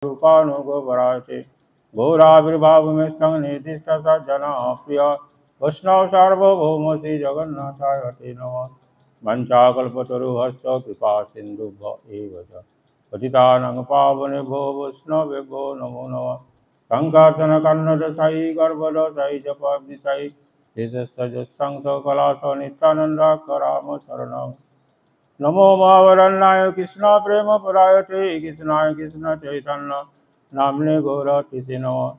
रूपानुगोपरायते गौराविर्भावमेस्तं निर्दिष्ट सज्जना प्रिय वैष्णव सार्वभौम श्री जगन्नाथाय ते नमः वंशाकल्पतरुहस्त कृपा सिन्धुभ्य एव च पतितानां पावनेभ्यो वैष्णवेभ्यो नमो नमः संकासन कन्नड साई गर्भद साई जप साई शेषसंस कलास नित्यानंद कराम शरणं नमो महावरण्याय कृष्ण प्रेम परायते कृष्णाय कृष्ण चैतन्य नामने गौरतिसे नमः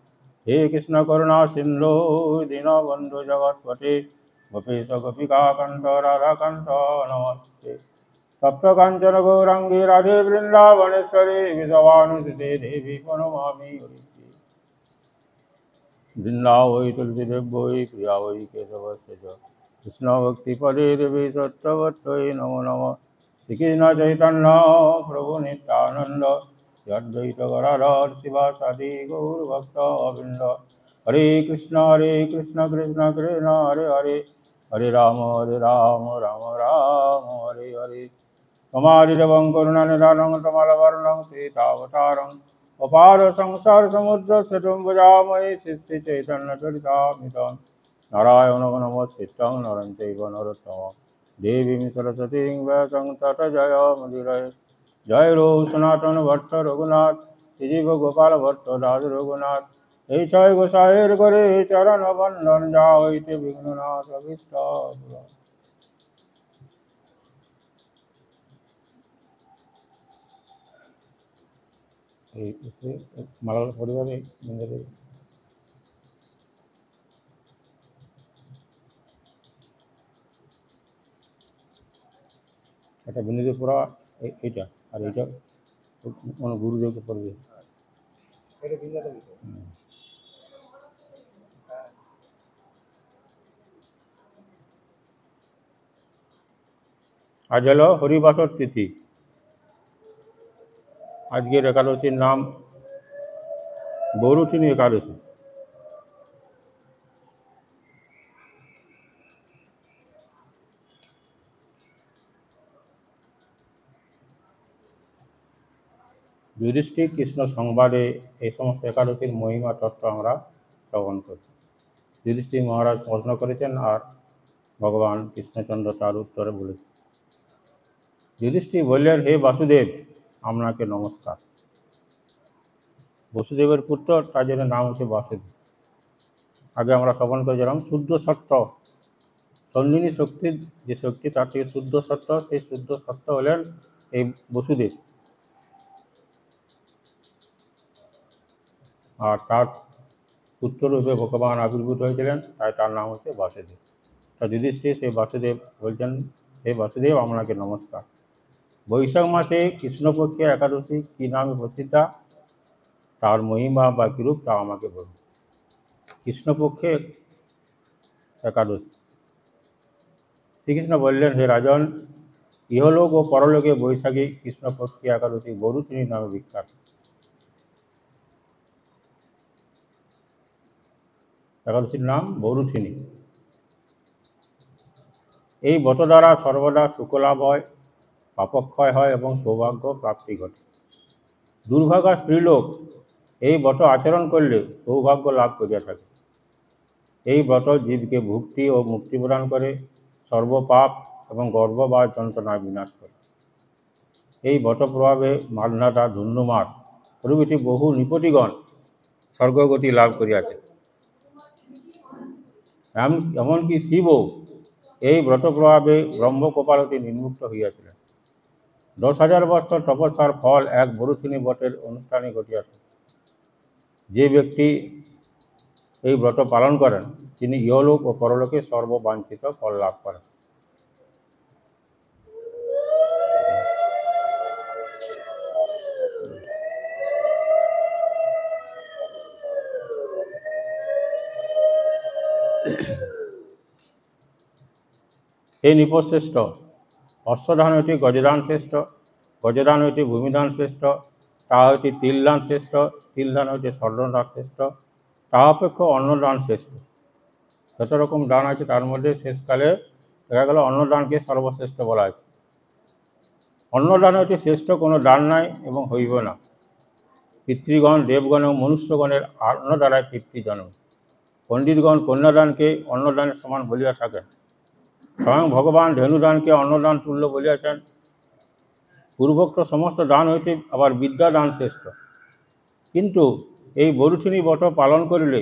हे कृष्ण करुणा सिंधु दीनबंधु जगत्पते गोपेश गोपिका कंठ राधाकांत नमस्ते सप्त कांचन गौरांगी राधे वृंदावनेश्वरी विषवानुसुते देवी प्रणमामि वृंदावै तुलसीदेव वै प्रिया वै केशवस्य च कृष्ण भक्ति पदे देवी सत्यवत्यै नमो नमः श्रीकृष्ण चैतन्य प्रभु नित्यानंद अद्वैत गदाधर शिवासादि गौरभक्तवृंद हरे कृष्ण कृष्ण कृष्ण हरे हरे हरे राम राम राम हरे हरे तमादिदेवं करुणानिधानं तमालवर्णं सीतावतारम् अपार संसार समुद्र सेतुं भजामहे श्री चैतन्य चरितामृतं नारायणं नमस्कृतं नरं चैव नरोत्तमं देवीं सरस्वतीं व्यासं तत जयमुदीरये जय रो सनातन भट्ट रघुनाथ श्रीजीव गोपाल भट्ट दास रघुनाथ हे छय गोसाईर करे चरण बंदन जाते विघ्ननाश अभिष्ट মালার পরিবারে এটা বিন্দুদের পুরা এইটা আর এইটা মানে গুরুদেবকে পড়বে আজ হলো হরিবাসর তিথি আজকের একাদশীর নাম বৌরুচিনী একাদশী যুধিষ্ঠির কৃষ্ণ সংবাদে এই সমস্ত একাদশীর মহিমা তত্ত্ব আমরা শ্রবণ করি যুধিষ্ঠির মহারাজ প্রশ্ন করেছেন আর ভগবান কৃষ্ণচন্দ্র তার উত্তরে বলেছেন যুধিষ্ঠির বললেন হে বাসুদেব আপনাকে নমস্কার বসুদেবের পুত্র তার জন্য নাম হচ্ছে বাসুদেব আগে আমরা শ্রবণ করেছিলাম শুদ্ধ সত্য সঞ্জীবনী শক্তির যে শক্তি তার থেকে শুদ্ধ সত্য সেই শুদ্ধ সত্য হলেন এই বসুদেব আর তার পুত্ররূপে ভগবান আবির্ভূত হয়েছিলেন তাই তার নাম হচ্ছে বাসুদেব তা যুধিষ্ঠির সেই বাসুদেব বলছেন হে বাসুদেব আপনাকে নমস্কার বৈশাখ মাসে কৃষ্ণপক্ষের একাদশী কী নামে প্রসিদ্ধা তার মহিমা বা কিরূপ তা আমাকে বলুন কৃষ্ণপক্ষের একাদশী শ্রীকৃষ্ণ বললেন হে রাজন ইহলোক ও পরলোকে বৈশাখী কৃষ্ণপক্ষী একাদশী বরুচিনী নামে বিখ্যাত একাদশীর নাম বরুচিনী এই ব্রত দ্বারা সর্বদা সুখলাভ হয় পাপক্ষয় হয় এবং সৌভাগ্য প্রাপ্তি ঘটে দুর্ভাগা স্ত্রীলোক এই ব্রত আচরণ করলে সৌভাগ্য লাভ করিয়া থাকে এই ব্রত জীবকে ভুক্তি ও মুক্তি প্রদান করে সর্বপাপ এবং গর্ব বা যন্ত্রণা বিনাশ করে এই ব্রত প্রভাবে মান্ধাতা ধুন্ধুমার প্রভৃতি বহু নৃপতিগণ স্বর্গগতি লাভ করিয়াছে এমনকি শিবও এই ব্রত প্রভাবে ব্রহ্মকপালতে নির্মুক্ত হইয়াছিলেন 10,000 বৎসর তপস্যার ফল এক বরুচিনী ব্রতের অনুষ্ঠানে ঘটিয়াছে যে ব্যক্তি এই ব্রত পালন করেন তিনি ইহলোক ও পরলোকে সর্ববাঞ্ছিত ফল লাভ করেন হে নৃপশ্রেষ্ঠ অশ্বদান হইতে গজদান শ্রেষ্ঠ গজদান হইতে ভূমিদান শ্রেষ্ঠ তাহা হইতে তিলদান শ্রেষ্ঠ তিলদান হইতে স্বর্ণদান শ্রেষ্ঠ তাহা অপেক্ষা অন্নদান শ্রেষ্ঠ যত রকম দান আছে তার মধ্যে শেষকালে দেখা গেল অন্নদানকে সর্বশ্রেষ্ঠ বলা হয়েছে অন্নদান হইতে শ্রেষ্ঠ কোনো দান নাই এবং হইব না পিতৃগণ, দেবগণ এবং মনুষ্যগণের অন্ন দ্বারাই তৃপ্তি জন্ম। পণ্ডিতগণ কন্যাদানকে অন্নদানের সমান বলিয়া থাকেন। স্বয়ং ভগবান ধেনুদানকে অন্নদান তুল্য বলিয়াছেন। পূর্বোক্ত সমস্ত দান হইতে আবার বিদ্যাদান শ্রেষ্ঠ। কিন্তু এই বরুথিনী ব্রত পালন করিলে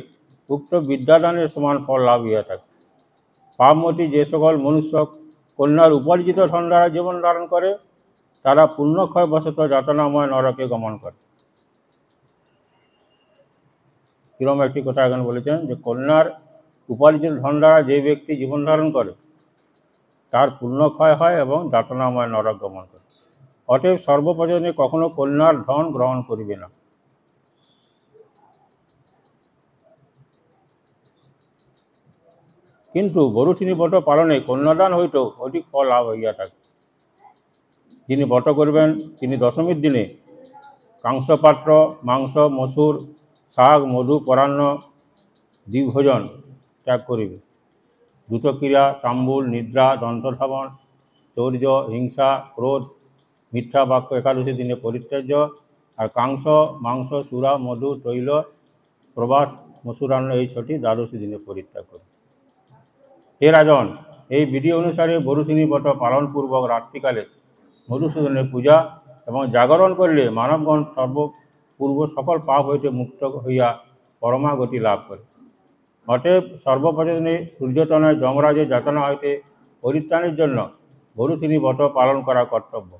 উক্ত বিদ্যাদানের সমান ফল লাভ হইয়া থাকে। পাপমতি যে সকল মনুষ্য কন্যার উপার্জিত ধন দ্বারা জীবন ধারণ করে, তারা পুণ্যক্ষয়বশত যাতনাময় নরকে গমন করে। কিরম একটি কথা এখন বলেছেন যে কন্যার উপার্জিত ধন দ্বারা যে ব্যক্তি জীবন ধারণ করে, তার পুণ্যক্ষয় হয় এবং যাতনাময় নরক গমন করে। অতএব সর্বপ্রয়োজনে কখনো কন্যার ধন গ্রহণ করিবে না। কিন্তু বরুথিনী ব্রত পালনে কন্যাদান হইতেও অধিক ফল লাভ হইয়া থাকে। যিনি ব্রত করবেন তিনি দশমীর দিনে কাংসপাত্র, মাংস, মসুর, শাক, মধু, পরান্ন, দ্বিভোজন ত্যাগ করিবে। দ্রুতক্রিয়া, তাম্বুল, নিদ্রা, দন্তধাবন, চৌর্য, হিংসা, ক্রোধ, মিথ্যা বাক্য একাদশী দিনে পরিত্যাজ্য। আর কাংস, মাংস, সুরা, মধু, তৈল, প্রবাস, মসুরান্ন এই ছটি দ্বাদশী দিনে পরিত্যাগ করবে। হে রাজন, এই বিধি অনুসারে বরুথিনী ব্রত পালনপূর্বক রাত্রিকালে মধুসূদনের পূজা এবং জাগরণ করলে মানবগণ পূর্ব সকল পাপ হইতে মুক্ত হইয়া পরমাগতি লাভ করে। অতএব সর্বপ্রয়োজনে সূর্যতনয় যমরাজের যাতনা হইতে পরিত্রাণের জন্য বরুথিনী ব্রত পালন করা কর্তব্য।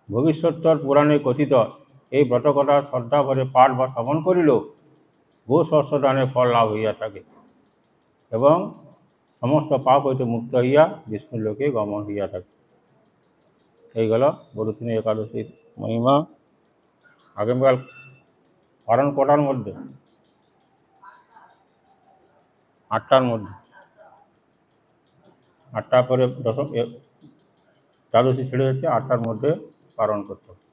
ভবিষ্যত্তর পুরাণে কথিত এই ব্রতকথা শ্রদ্ধাভরে পাঠ বা শ্রবণ করিলেও গো শস্যদানের ফল লাভ হইয়া থাকে এবং সমস্ত পাপ হইতে মুক্ত হইয়া বিষ্ণু লোকে গমন হইয়া থাকে। এই গেল বরুথিনী একাদশীর মহিমা। আগামীকাল পালন কটার মধ্যে? 8টার মধ্যে। 8টার পরে দ্বাদশী ছেড়ে যাচ্ছে, 8টার মধ্যে পালন করতে হবে।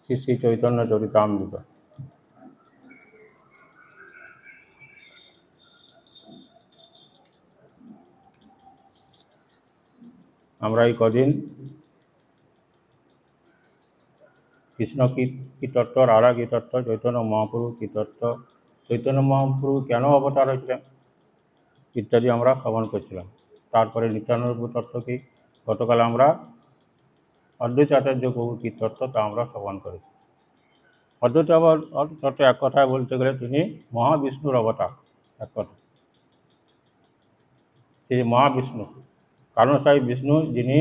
শ্রী শ্রী চৈতন্য চরিতামৃত। আমরা এই কদিন কৃষ্ণ কি তত্ত্ব, রাধা কি তত্ত্ব, চৈতন্য মহাপ্রভু কি তত্ত্ব, চৈতন্য মহাপ্রভু কেন অবতার হয়েছিলেন ইত্যাদি আমরা শ্রবণ করছিলাম। তারপরে নিত্যানন্দ তত্ত্ব কি, গতকাল আমরা অদ্বৈত আচার্য প্রভু কি তত্ত্ব তা আমরা শ্রবণ করেছি। অদ্বৈত তত্ত্ব এক কথায় বলতে গেলে তিনি মহাবিষ্ণুর অবতার। এক কথা, তিনি মহাবিষ্ণু, কারণসাই বিষ্ণু, যিনি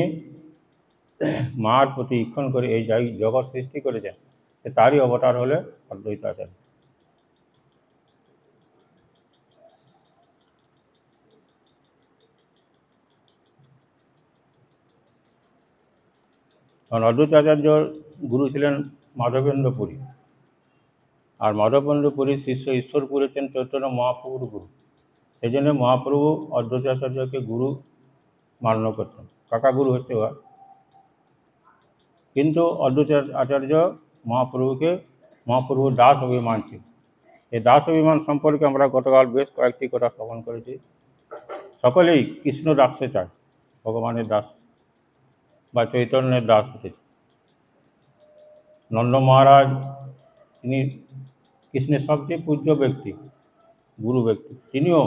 মার প্রতি ঈক্ষণ করে এই জগৎ সৃষ্টি করেছেন, তারই অবতার হলে অদ্বৈত আচার্য। কারণ অদ্বৈত আচার্যর গুরু ছিলেন মাধবেন্দ্র পুরী, আর মাধবেন্দ্র পুরীর শিষ্য ঈশ্বরপুরী ছিলেন চৈতন্য মহাপ্রভুর গুরু। সেই জন্য মহাপ্রভু অদ্বৈত আচার্যকে গুরু মান্য করতেন, কাকা গুরু হতে হয়। কিন্তু অদ্বৈত আচার্য মহাপ্রভুর দাস অভিমান ছিল। এই দাস অভিমান সম্পর্কে আমরা গতকাল বেশ কয়েকটি কথা শ্রবণ করেছি। সকলেই কৃষ্ণ দাসে চায়, ভগবানের দাস বা চৈতন্যের দাস হতে। নন্দ মহারাজ তিনি কৃষ্ণের সবচেয়ে পূজ্য ব্যক্তি, গুরু ব্যক্তি। তিনিও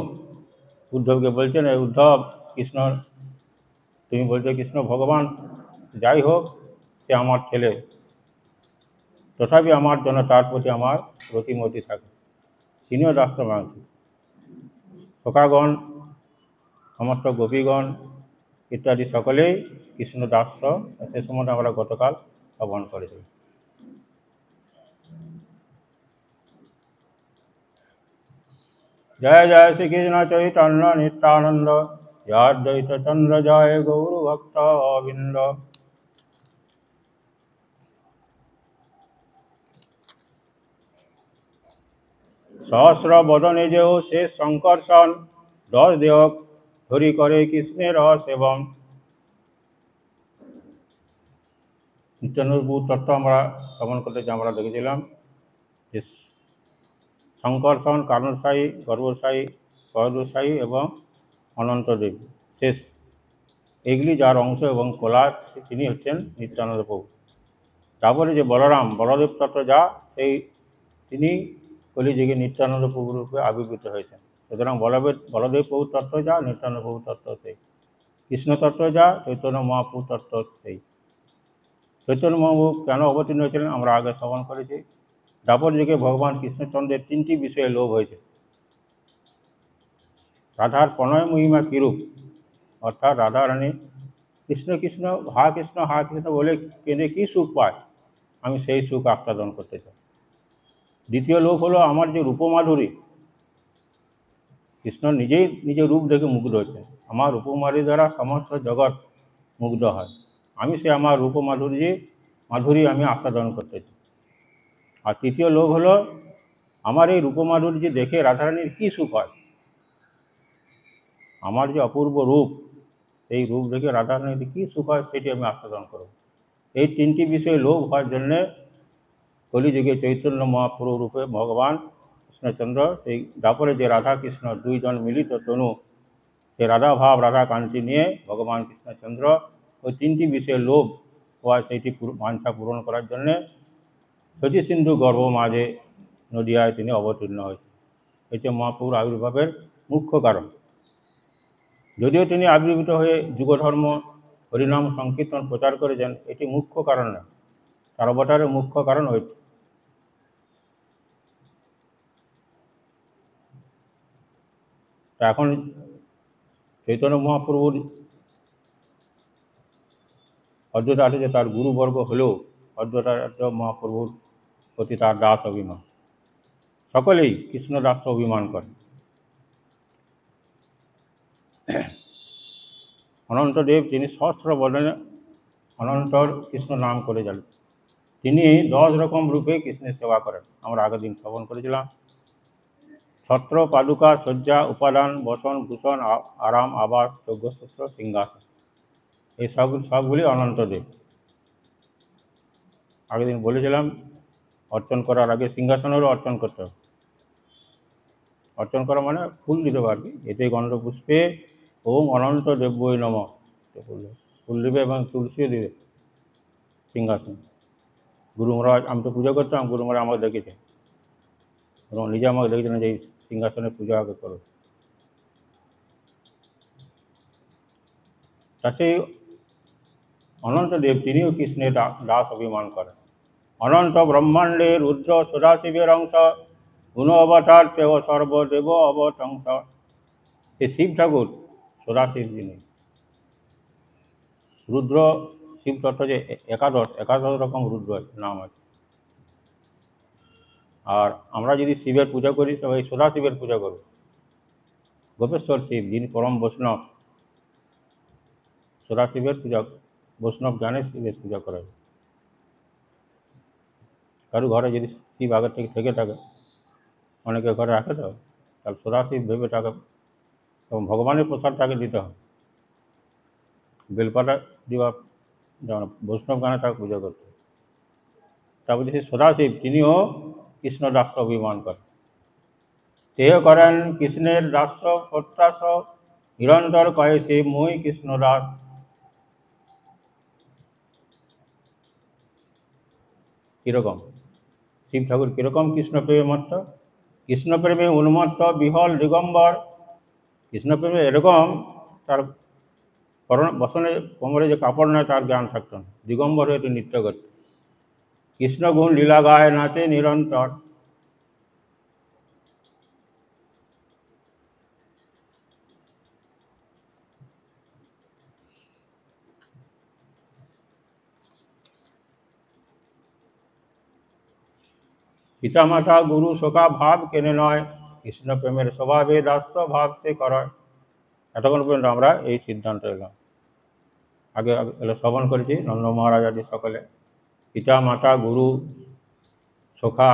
উদ্ধবকে বলছেন, উদ্ধব, কৃষ্ণ, তুমি বলছো কৃষ্ণ ভগবান, যাই হোক সে আমার ছেলে, তথাপি আমার জন্য তার প্রতি আমার রতিমতি থাকে। তিনিও দাস্য মাংস। সখাগণ, সমস্ত গোপীগণ ইত্যাদি সকলেই কৃষ্ণ দাস্য। সে সম্বন্ধে আমরা গতকাল শ্রবণ করেছি। জয় জয় শ্রীকৃষ্ণ চৈতন্য নিত্যানন্দ, জয় অদ্বৈত চন্দ্র, জয় গৌর ভক্ত বৃন্দ। সহস্র বদনে যেও শেষ সংকর্ষণ, 10 দেহ ধরি করে কৃষ্ণের সেবন। নিত্যানন্দ তত্ত্ব আমরা শ্রবণ করতে আমরা দেখেছিলাম যে সংকর্ষণ, কারণসায়ী, গর্ভসায়ী, পয়দসায়ী এবং অনন্তদেব শেষ, এগুলি যার অংশ এবং কলা তিনি হচ্ছেন নিত্যানন্দ প্রভু। তারপরে যে বলদেব তত্ত্ব যা সেই তিনি কলিযুগে নিত্যানন্দ প্রভু রূপে আবির্ভূত হয়েছেন। সুতরাং বলদেব প্রভু তত্ত্ব যা, নিত্যানন্দ প্রভু তত্ত্ব সেই। কৃষ্ণ তত্ত্ব যা, চৈতন্য মহাপ্রভু তত্ত্ব সেই। চৈতন্য মহাপ্রভু কেন অবতীর্ণ হয়েছিলেন আমরা আগে শ্রবণ করেছি। দ্বাপর যুগে ভগবান কৃষ্ণচন্দ্রের 3টি বিষয়ে লোভ হয়েছে। রাধার প্রণয় মহিমা কিরূপ, অর্থাৎ রাধা রানী কৃষ্ণ কৃষ্ণ হা কৃষ্ণ বলে কেঁদে কী সুখ পায়, আমি সেই সুখ আস্বাদন করতে চাই। দ্বিতীয় লোভ হলো আমার যে রূপমাধুরী, কৃষ্ণ নিজেই নিজের রূপ দেখে মুগ্ধ হয়েছেন। আমার রূপমাধুরী দ্বারা সমস্ত জগৎ মুগ্ধ হয়, আমি সে আমার মাধুরী আমি আস্বাদন করতে চাই। আর তৃতীয় লোভ হলো আমার এই রূপমাধুরী দেখে রাধারানীর কী সুখ হয়, আমার যে অপূর্ব রূপ, এই রূপ দেখে রাধারানীর কী সুখ হয় সেটি আমি আস্বাদন করব। এই 3টি বিষয়ে লোভ হওয়ার জন্যে কলিযুগে চৈতন্য মহাপ্রভু রূপে ভগবান কৃষ্ণচন্দ্র সেই দ্বাপরে যে রাধা কৃষ্ণ দুইজন মিলিত তনু, সেই রাধা ভাব রাধা কান্তি নিয়ে ভগবান কৃষ্ণচন্দ্র ওই 3টি বিষয়ে লোভ হওয়া সেইটি বাঞ্ছা পূরণ করার জন্যে শচী সিন্ধু গর্ভ মাঝে নদিয়ায় তিনি অবতীর্ণ হয়েছেন। এটি মহাপ্রভুর আবির্ভাবের মুখ্য কারণ। যদিও তিনি আবির্ভূত হয়ে যুগধর্ম হরিনাম সংকীর্তন প্রচার করেছেন, এটি মুখ্য কারণ নয়, তার অবতারের মুখ্য কারণ ওইটি। তা এখন চৈতন্য মহাপ্রভুর অদ্বৈত যে তার গুরুবর্গ হলেও অদ্বৈত মহাপ্রভুর প্রতি তার দাস অভিমান, সকলেই কৃষ্ণ দাস অভিমান করে। অনন্তদেব তিনি সহস্র বদনে অনন্তর কৃষ্ণ নাম করে জানেন। তিনি 10 রকম রূপে কৃষ্ণের সেবা করেন। আমরা আগের দিন শ্রবণ করেছিলাম। ছত্র, পাদুকা, শয্যা, উপাদান, বসন, ভূষণ, আরাম, আবাস, যজ্ঞসূত্র, সিংহাসন, এই সবগুলি অনন্তদেব। আগের দিন বলেছিলাম অর্চন করার আগে সিংহাসনেরও অর্চন করতে হবে। অর্চন করা মানে ফুল দিতে পারবি, এতে গন্ধপুষ্পে ওম অনন্ত দেব্যই নমঃ ফুল দিবে এবং তুলসীও দিবে সিংহাসন। গুরু মহারাজ, আমি তো পুজো করতাম, গুরু মহারাজ আমাকে দেখেছে এবং নিজে আমাকে দেখেছিলেন যে এই সিংহাসনের পূজা আগে করো। তা সেই অনন্তদেব তিনিও কৃষ্ণের দাস অভিমান করেন। অনন্ত ব্রহ্মাণ্ডে রুদ্র সদাশিবের অংশ, গুণ অবতার পেহ সর্বদেব অবতংস। এই শিব ঠাকুর সদাশিব যিনি, রুদ্র শিব তত্ত্ব যে একাদশ রকম রুদ্র নাম আছে। আর আমরা যদি শিবের পূজা করি সবাই সদাশিবের পূজা করব। গোপেশ্বর শিব যিনি পরম বৈষ্ণব, সদাশিবের পূজা, বৈষ্ণব জ্ঞানে শিবের পূজা করা হয়। কারো ঘরে যদি শিব আগের থেকে থাকে, অনেকে ঘরে রাখে তো, তাহলে সদাশিব ভেবে তাকে এবং ভগবানের প্রসাদ তাকে দিতে হয়। বেলপাতা দিবা যেমন বৈষ্ণব গানে তাকে পূজা করতে। তারপরে সেই সদাশিব তিনিও কৃষ্ণ দাস্য অভিমান করেন। তেহ করেন কৃষ্ণের দাস্য প্রত্যাশ, নিরন্তর কয়ে সে মই কৃষ্ণ দাস। কীরকম শিব ঠাকুর, কীরকম কৃষ্ণপ্রেমে মত্ত, কৃষ্ণপ্রেমে উন্মত্ত বিহল দিগম্বর। কৃষ্ণপ্রেমে এরকম তার বসনে কোমরে যে কাপড় নেয় তার জ্ঞান থাকত না, দিগম্বর হয়ে নৃত্য করত। কৃষ্ণগুণ লীলা গায় নাচে নিরন্তর। পিতামাতা গুরু সখা ভাব কেনে নয়, কৃষ্ণপ্রেমের স্বভাবে দাস্য ভাব সে করয়। এতক্ষণ পর্যন্ত আমরা এই সিদ্ধান্ত এলাম। আগে এলো শ্রবণ করেছি নন্দ মহারাজ আদি সকলে, পিতা মাতা গুরু সখা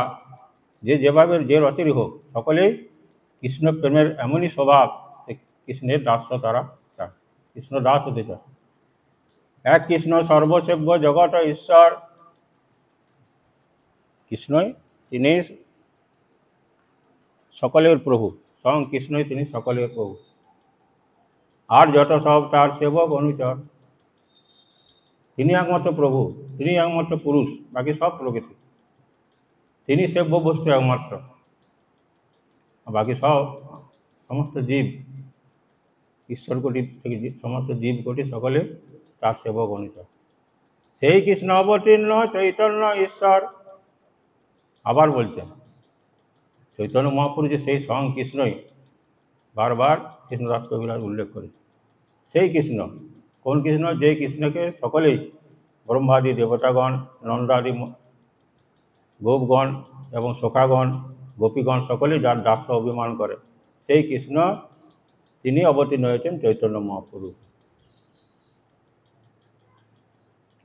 যে যেভাবে যে রসেরই হোক, সকলেই কৃষ্ণপ্রেমের এমনই স্বভাব যে কৃষ্ণের দাস্য তারা চায়, কৃষ্ণ দাস হতে চায়। এক কৃষ্ণ সর্বসেব্য জগৎ ঈশ্বর, কৃষ্ণই তিনি সকলের প্রভু, স্বয়ং কৃষ্ণই তিনি সকলের প্রভু। আর যত সব তার সেবক অনুচর, তিনি একমাত্র প্রভু, তিনি একমাত্র পুরুষ, বাকি সব প্রকৃতি। তিনি সেব্য বস্তু একমাত্র, বাকি সব সমস্ত জীব, ঈশ্বর কোটি থেকে সমস্ত জীব কোটি সকলে তার সেবক গণিত। সেই কৃষ্ণ অবতীর্ণ চৈতন্য ঈশ্বর। আবার বলছেন চৈতন্য মহাপুরু যে সেই স্বয়ং কৃষ্ণই, বারবার কৃষ্ণদাস কবিরাজ উল্লেখ করে। সেই কৃষ্ণ কোন কৃষ্ণ? যে কৃষ্ণকে সকলেই ব্রহ্মাদি দেবতাগণ, নন্দাদি গোপগণ এবং সখাগণ, গোপীগণ সকলেই যার দাস্য অভিমান করে, সেই কৃষ্ণ তিনি অবতীর্ণ হয়েছেন চৈতন্য মহাপুরু।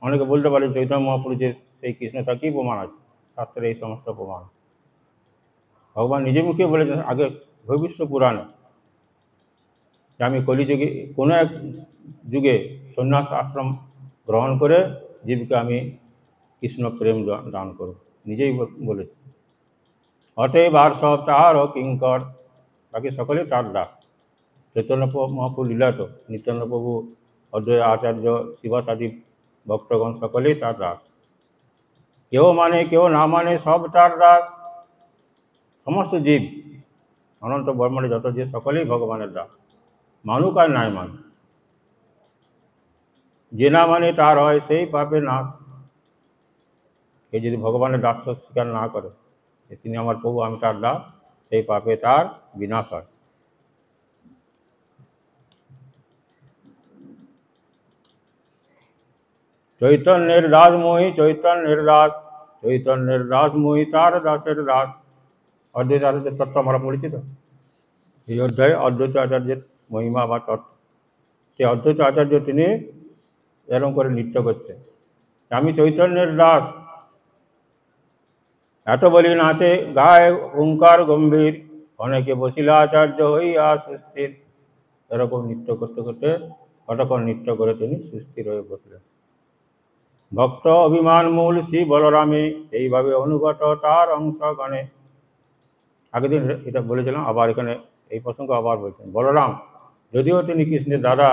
অনেকে বলতে পারে চৈতন্য মহাপুরু যে সেই কৃষ্ণ, তার কী প্রমাণ আছে? শাস্ত্রের এই সমস্ত প্রমাণ ভগবান নিজে মুখে বলেছেন আগে ভবিষ্য পুরাণে, যে আমি কলিযুগে কোনো এক যুগে সন্ন্যাস আশ্রম গ্রহণ করে জীবকে আমি কৃষ্ণ প্রেম দান করব, নিজেই বলেছে। অতএব আর সব তাহারও কিঙ্কর, বাকি সকলেই তার দাস। চৈতন্য মহাপ্রভু লীলা তো, নিত্যানন্দ প্রভু, অদ্বৈত আচার্য, শিবাসাদি ভক্তগণ সকলেই তার দাস। কেউ মানে কেউ না মানে সব তার দাস। সমস্ত জীব অনন্ত ব্রহ্মাণ্ডে যত জীব সকলেই ভগবানের দাস, মানুক আর নাই মানুক। যে না মানে তার হয় সেই পাপে না। সে যদি ভগবানের দাসত্ব স্বীকার না করে যে তিনি আমার প্রভু, আমি তার দাস, সেই পাপে তার বিনাশ হয়। চৈতন্যের দাস মই, চৈতন্যের দাস, চৈতন্যের দাস মই, তার দাসের দাস। অদ্বৈত আচার্যের তত্ত্ব আমরা পরিচিত। এই অধ্যায়ে অদ্বৈত আচার্যের মহিমা বা তত্ত্ব, সে অদ্বৈত আচার্য তিনি এরকম করে নৃত্য করছে, আমি চৈতন্যের দাস। এত বলি নাচে গায়ে ওঙ্কার গম্ভীর, অনেকে বসিলা আচার্য হইয়া সুস্থির। এরকম নৃত্য করতে করতে কতক্ষণ নৃত্য করে তিনি সুস্থির হয়ে বসলেন। ভক্ত অভিমান মূল শ্রী বলরামে, এইভাবে অনুগত তার অংশগণে। আগের দিন এটা বলেছিলাম, আবার এখানে এই প্রসঙ্গ আবার বলছেন। বলরাম যদিও তিনি কৃষ্ণের দাদা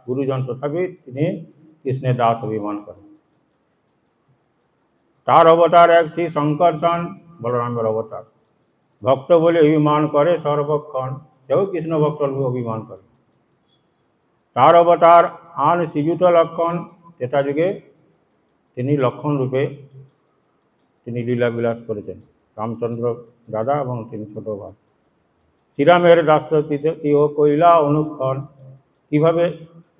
গুরুজন, তথাপি তিনি কৃষ্ণের দাস অভিমান করেন। তার অবতার এক শ্রী শঙ্করসন, বলরামের অবতার। ভক্ত বলে অভিমান করে সর্বক্ষণ, সেও কৃষ্ণ ভক্ত অভিমান করে। তার অবতার আন শ্রীযুত লক্ষণ, ত্রেতা যুগে তিনি লক্ষণ রূপে তিনি লীলাবিলাস করেছেন, রামচন্দ্র দাদা এবং তিনি ছোট ভাই। শ্রীরামের দাসত্ব ও কৈলা অনুক্ষণ। কীভাবে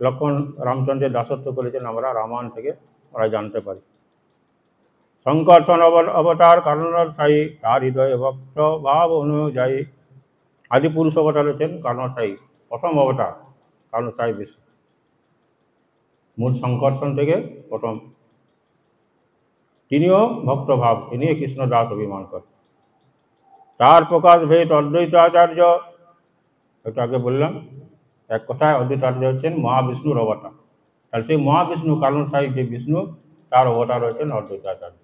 লক্ষণ রামচন্দ্রের দাসত্ব করেছেন আমরা রামায়ণ থেকে আমরা জানতে পারি। শঙ্কর্ষণ অবতার কারণর সাই, তার হৃদয়ে ভক্ত ভাব অনুযায়ী। আদি পুরুষ অবতার হচ্ছেন কারণসায়ী, প্রথম অবতার কারণসায়ী বিষ্ণু, মূল শঙ্কর্ষণ থেকে প্রথম। তিনিও ভক্তভাব, তিনি কৃষ্ণ দাস অভিমান করেন। তার প্রকাশ ভেদ অদ্বৈত আচার্য, একটু আগে বললাম, এক কথায় অদ্বৈত আচার্য হচ্ছেন মহাবিষ্ণুর অবতার। তাহলে সেই মহাবিষ্ণু কারণসায়ী যে বিষ্ণু, তার অবতার হচ্ছেন অদ্বৈত আচার্য।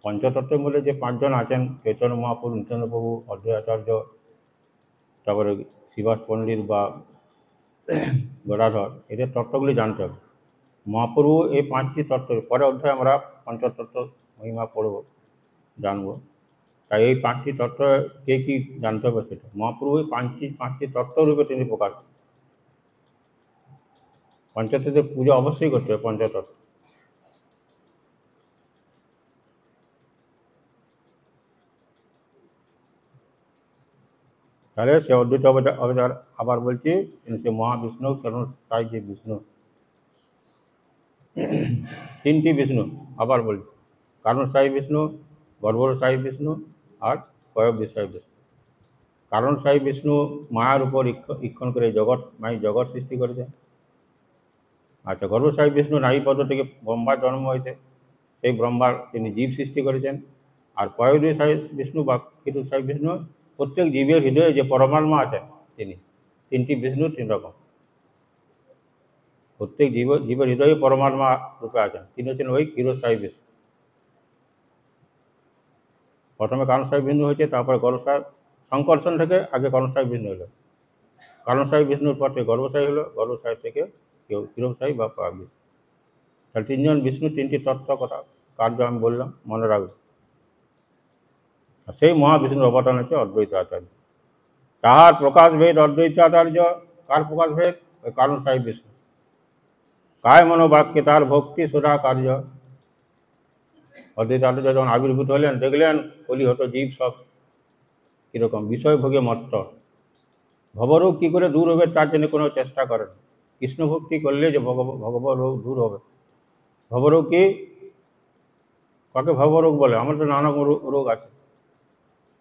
পঞ্চতত্ত্বের মধ্যে যে পাঁচজন আছেন, চৈতন্য মহাপ্রভু, নিত্যানন্দ প্রভু, অদ্বৈত আচার্য, তারপরে শ্রীবাস পণ্ডিত বা গদাধর, এদের তত্ত্বগুলি জানতে হবে। মহাপ্রভু এই পাঁচটি তত্ত্ব, পরে অধ্যায়ে আমরা পঞ্চতত্ত্ব মহিমা পড়ব, জানব। তাই এই পাঁচটি তত্ত্ব কে কী জানতে হবে সেটা মহাপ্রভু এই পাঁচটি তত্ত্বরূপে তিনি প্রকাশ। পঞ্চতত্ত্বের পুজো অবশ্যই করতে হবে, পঞ্চতত্ত্ব। তাহলে সে অদ্বৈত অবতার, আবার বলছি, তিনি সে মহাবিষ্ণু, কারণ তাই যে বিষ্ণু, তিনটি বিষ্ণু আবার বলছি, কারণসায়ী বিষ্ণু, গর্ভরসায়ী বিষ্ণু আর কয়ব বিষয় বিষ্ণু। কারণসায়ী বিষ্ণু মায়ার উপর ইক্ষণ করে জগৎ সৃষ্টি করেছেন। আচ্ছা, গর্ভসায়ী বিষ্ণু নারীপদ থেকে ব্রহ্মার জন্ম হয়েছে, সেই ব্রহ্মার তিনি জীব সৃষ্টি করেছেন। আর পয়োদসায়ী বিষ্ণু বা ক্ষীরসায়ী বিষ্ণু প্রত্যেক জীবের হৃদয়ে যে পরমাত্মা আছেন তিনি, তিনটি বিষ্ণু তিন রকম। প্রত্যেক জীবের হৃদয়ে পরমাত্মা রূপে আছেন, তিনি হচ্ছেন ওই ক্ষীরসায়ী বিষ্ণু। প্রথমে কারণসায়ী বিষ্ণু হয়েছে, তারপরে গর্ভসায়ী, শঙ্কর্ষণ থেকে আগে কারণসায়ী বিষ্ণু হলো, কারণসায়ী বিষ্ণুর পর থেকে গর্ভসায়ী হলো, গর্ভসায়ী থেকে কেউ চিরস্থায়ী বা প্রাকৃতিক। তাহলে তিনজন বিষ্ণু, তিনটি তত্ত্ব কথা কার্য আমি বললাম, মনে রাখবে। সেই মহাবিষ্ণুর অবতার হচ্ছে অদ্বৈত আচার্য। তাহার প্রকাশ ভেদ অদ্বৈত আচার্য। কার প্রকাশ ভেদ? ওই কারণ সাহেব বিষ্ণু। কায় মনোবাক্যে তার ভক্তি সোধা কার্য। অদ্বৈত আচার্য যখন আবির্ভূত হলেন, দেখলেন কলিহত জীব সব কীরকম বিষয় ভোগে মত্ত, ভবরোগ কী করে দূর হবে তার জন্য কোনো চেষ্টা করেন। কৃষ্ণ ভক্তি করলে যে ভবরোগ দূর হবে। ভবরোগ কি? কাকে ভবরোগ বলে? আমাদের তো নানা রোগ আছে।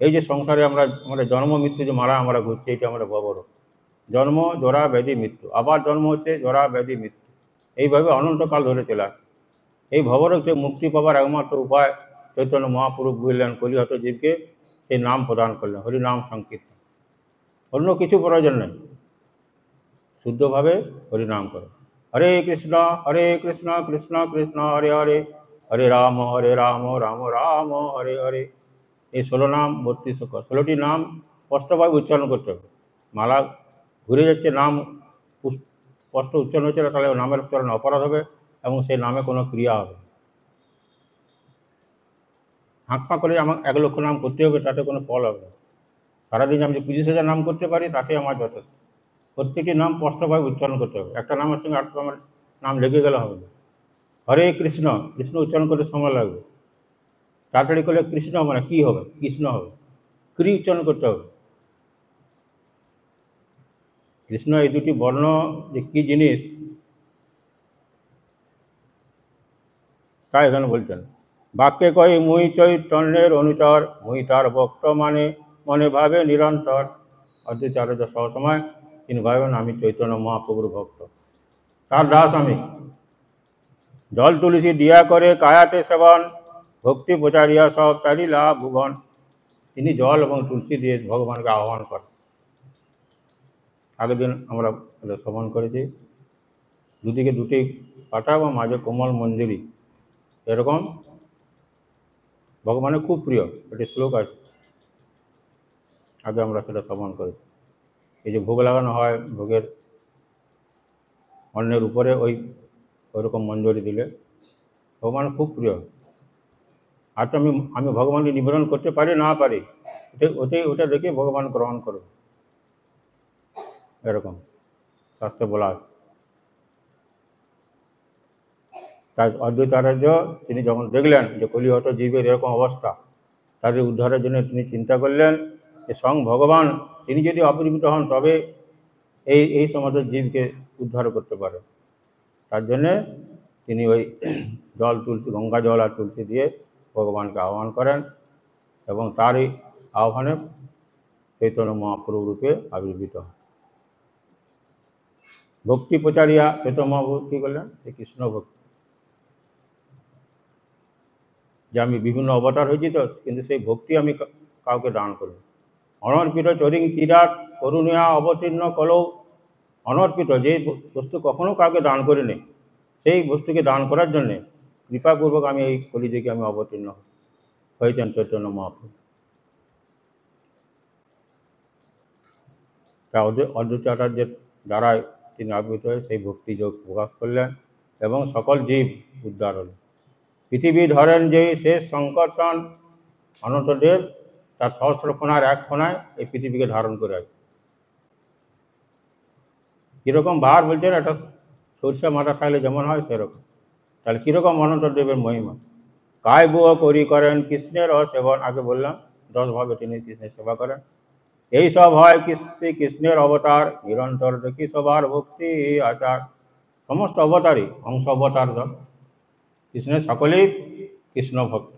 এই যে সংসারে আমাদের জন্ম মৃত্যু যে মারা আমরা ঘুরছি, এটা আমাদের ভবরোগ। জন্ম, জরা, ব্যাধি, মৃত্যু, আবার জন্ম হচ্ছে, জরা, ব্যাধি, মৃত্যু, এইভাবে অনন্তকাল ধরে চলে আসে। এই ভবরোগ থেকে মুক্তি পাওয়ার একমাত্র উপায় চৈতন্য মহাপুরুষ বুঝলেন, কলিহত জীবকে সেই নাম প্রদান করলেন, হরিনাম সংকীর্তন। অন্য কিছু প্রয়োজন নেই, শুদ্ধভাবে হরিনাম করে। হরে কৃষ্ণ কৃষ্ণ কৃষ্ণ হরে হরে, হরে রাম রাম রাম হরে হরে। এই 16 নাম 32 অক্ষর, 16টি নাম স্পষ্টভাবে উচ্চারণ করতে হবে। মালা ঘুরে যাচ্ছে, নাম স্পষ্ট উচ্চারণ হচ্ছে না, তাহলে নামের উচ্চারণ অপরাধ হবে এবং সেই নামে কোনো ক্রিয়া হবে। হাঁকপা করে আমার 1 লক্ষ নাম করতে হবে, তাতে কোনো ফল হবে না। সারাদিন আমি যে 25,000 নাম করতে পারি, তাতে আমার যথেষ্ট। প্রত্যেকটি নাম স্পষ্টভাবে উচ্চারণ করতে হবে। একটা নামের সঙ্গে 8 নামের নাম লেগে গেলে হবে না। হরে কৃষ্ণ, কৃষ্ণ উচ্চারণ করতে সময় লাগবে। তাড়াতাড়ি করলে কৃষ্ণ হবে না, কী হবে? কৃষ্ণ হবে। ক্রি উচ্চারণ করতে হবে। কৃষ্ণ এই দুটি বর্ণ যে কী জিনিস, তা এখানে বলছেন। বাক্যে কয়ে মুই চৈতন্যের অনুচর, মুই তার ভক্ত মানে মনে ভাবে নিরন্তর। অদ্বৈত আচার্য সবসময় তিনি ভাবেন আমি চৈতন্য মহাপ্রভুর ভক্ত, তার দাস আমি। জল তুলসী দিয়া করে কায়াতে সেবন, ভক্তি প্রচারিয়া সব তারি লাভ ভুবন। তিনি জল এবং তুলসী দিয়ে ভগবানকে আহ্বান করেন। আগের দিন আমরা শ্রবণ করেছি, দুদিকে দুটি পাতা এবং মাঝে কোমল মঞ্জুরি, এরকম ভগবানের খুব প্রিয় একটি শ্লোক আছে, আগে আমরা সেটা শ্রবণ করেছি। এই যে ভোগ লাগানো হয়, ভোগের অন্যের উপরে ওইরকম মঞ্জুরি দিলে ভগবান খুব প্রিয়। আর তো আমি ভগবানকে নিবেদন করতে পারি না পারি, ওটা দেখে ভগবান গ্রহণ করো, এরকম শাস্ত্রে বলা আছে। তাই অদ্বৈত আচার্য তিনি যখন দেখলেন যে কলিহত জীবের এরকম অবস্থা, তাদের উদ্ধারের জন্য তিনি চিন্তা করলেন যে স্বয়ং ভগবান তিনি যদি আবির্ভূত হন, তবে এই সমস্ত জীবকে উদ্ধার করতে পারে। তার জন্যে তিনি ওই জল তুলসী, গঙ্গা জল আর তুলসী দিয়ে ভগবানকে আহ্বান করেন এবং তারই আহ্বানে চৈতন্য মহাপ্রভু রূপে আবির্ভূত হন। ভক্তি প্রচারিয়া চৈতন্য মহাপ্রভু কী করলেন? এই কৃষ্ণ ভক্তি, যে আমি বিভিন্ন অবতার হয়েছি তো, কিন্তু সেই ভক্তি আমি কাউকে দান করি। অনর্পিত চরিং চিরাট করুণিয়া অবতীর্ণ কলৌ। অনর্পিত, যে বস্তু কখনো কাউকে দান করিনি, সেই বস্তুকে দান করার জন্যে কৃপাপূর্বক আমি এই কলিযুগে আমি অবতীর্ণ হয়েছেন চৈতন্য মহাপ্রভু। তা অদ্বৈত আচার্যের দ্বারাই তিনি আবির্ভূত হয়ে সেই ভক্তি যোগ প্রকাশ করলেন এবং সকল জীব উদ্ধার হলেন। পৃথিবী ধরেন যেই শেষ সংকর্ষণ, অনন্তদেব তার সহস্র ফোনার 1 ফোনায় এই পৃথিবীকে ধারণ করে আছে। কীরকম ভার বলছেন, একটা সরষে মাথা থাকলে যেমন হয় সেরকম। তাহলে কীরকম অনন্তদেবের মহিমা। কায় বুয় করি করেন কৃষ্ণের সেবন, আগে বললাম 10 ভাবে তিনি কৃষ্ণের সেবা করেন। এই সব হয় কৃষ্ণের অবতার, নিরন্তর দেখি সবার ভক্তি আচার। সমস্ত অবতারই অংশ অবতার দল, কৃষ্ণের সকলেই কৃষ্ণ ভক্ত,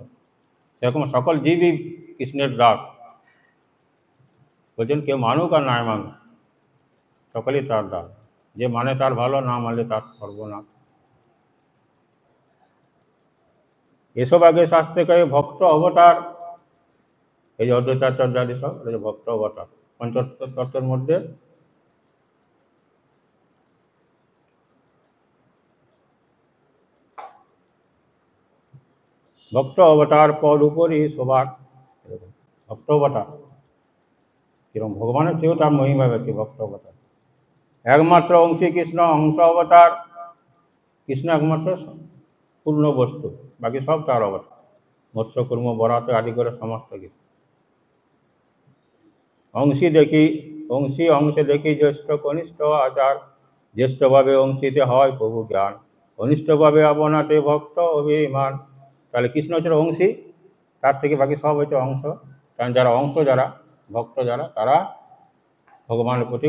সেরকম সকল জীবই কৃষ্ণের দাস। বলছেন কেউ মানুক আর নাই মানুক, সকলেই তার দাস। যে মানে তার ভালো, না মানলে তার সর্বনাশ। এসব আগে শাস্ত্রে কয়ে ভক্ত অবতার। এই যে অদ্বৈতাচার্য সব ভক্ত অবতার, পঞ্চতত্ত্বের মধ্যে ভক্ত অবতার পদ উপরই সবার। ভক্ত অবতার কিরকম ভগবানের চেয়েও তার মহিমা বেশি ভক্ত অবতার। একমাত্র অংশী কৃষ্ণ, অংশ অবতার। কৃষ্ণ একমাত্র পূর্ণ বস্তু, বাকি সব তার অবতার। মৎস্য কুর্ম বরাত আদি করে সমস্ত কিছু। অংশে দেখি জ্যেষ্ঠ কনিষ্ঠ আচার। জ্যেষ্ঠভাবে অংশীতে হয় প্রভু জ্ঞান, কনিষ্ঠভাবে আপনাতে ভক্ত অভিমান। তাহলে কৃষ্ণ হচ্ছে অংশী, তার থেকে বাকি সব হচ্ছে অংশ। কারণ যারা অংশ, যারা ভক্ত, যারা তারা ভগবানের প্রতি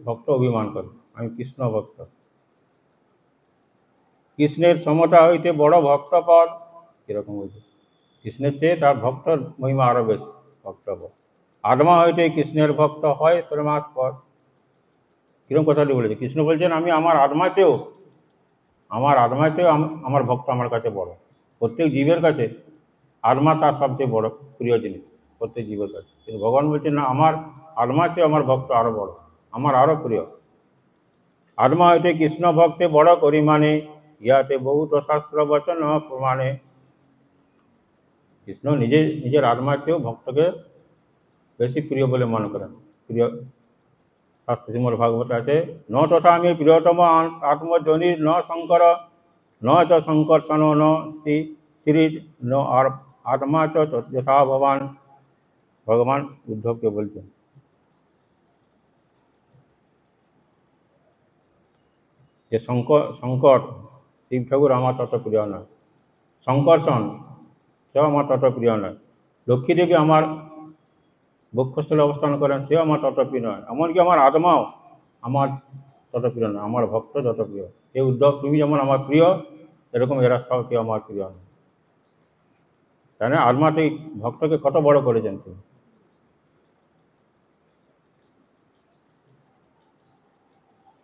ভক্ত অভিমান করে, আমি কৃষ্ণ ভক্ত। কৃষ্ণের সমতা হইতে বড় ভক্তপদ। কীরকম হয়েছে? কৃষ্ণের চেয়ে তার ভক্তর মহিমা আরও বেশি, ভক্তপদ। আত্মা হইতে কৃষ্ণের ভক্ত হয় প্রেমাস্পদ। কিরকম কথাটি বলেছে? কৃষ্ণ বলছেন আমি আমার আত্মাতেও আমার ভক্ত আমার কাছে বড়। প্রত্যেক জীবের কাছে আত্মা তার সবচেয়ে বড় প্রিয় জিনিস, প্রত্যেক জীবের কাছে। কিন্তু ভগবান বলছেন না, আমার আত্মাতে আমার ভক্ত আরও বড়, আমার আরও প্রিয়। আত্মা হইতে কৃষ্ণ ভক্তে বড় করি মানে, ইহাতে বহুত শাস্ত্র বচন প্রমাণে। কৃষ্ণ নিজের আত্মাতেও ভক্তকে বেশি প্রিয় বলে মনে করেন। প্রিয় শাস্ত্র শ্রীমদ্ ভাগবত আছে, ন তথা আমি প্রিয়তম আত্মজনির ন শঙ্কর, ন চ শঙ্কর্ষণ ন শ্রী ন আর আত্মা চ যথা ভগবান। ভগবান উদ্ধবকে বলছেন যে শঙ্কর শিব ঠাকুর আমার তত প্রিয় নয়, শঙ্কর্ষণ সেও আমার তত প্রিয় নয়, লক্ষ্মী দেবী আমার বক্ষস্থলে অবস্থান করেন সেও আমার তত প্রিয় নয়, এমনকি আমার আত্মাও আমার তত প্রিয় নয়, আমার ভক্ত যত প্রিয়। এই উদ্ধব, তুমি যেমন আমার প্রিয়, এরকম এরা সব কেউ আমার প্রিয় নয়। তাই না? আত্মাতে ভক্তকে কত বড় করেছেন তুমি।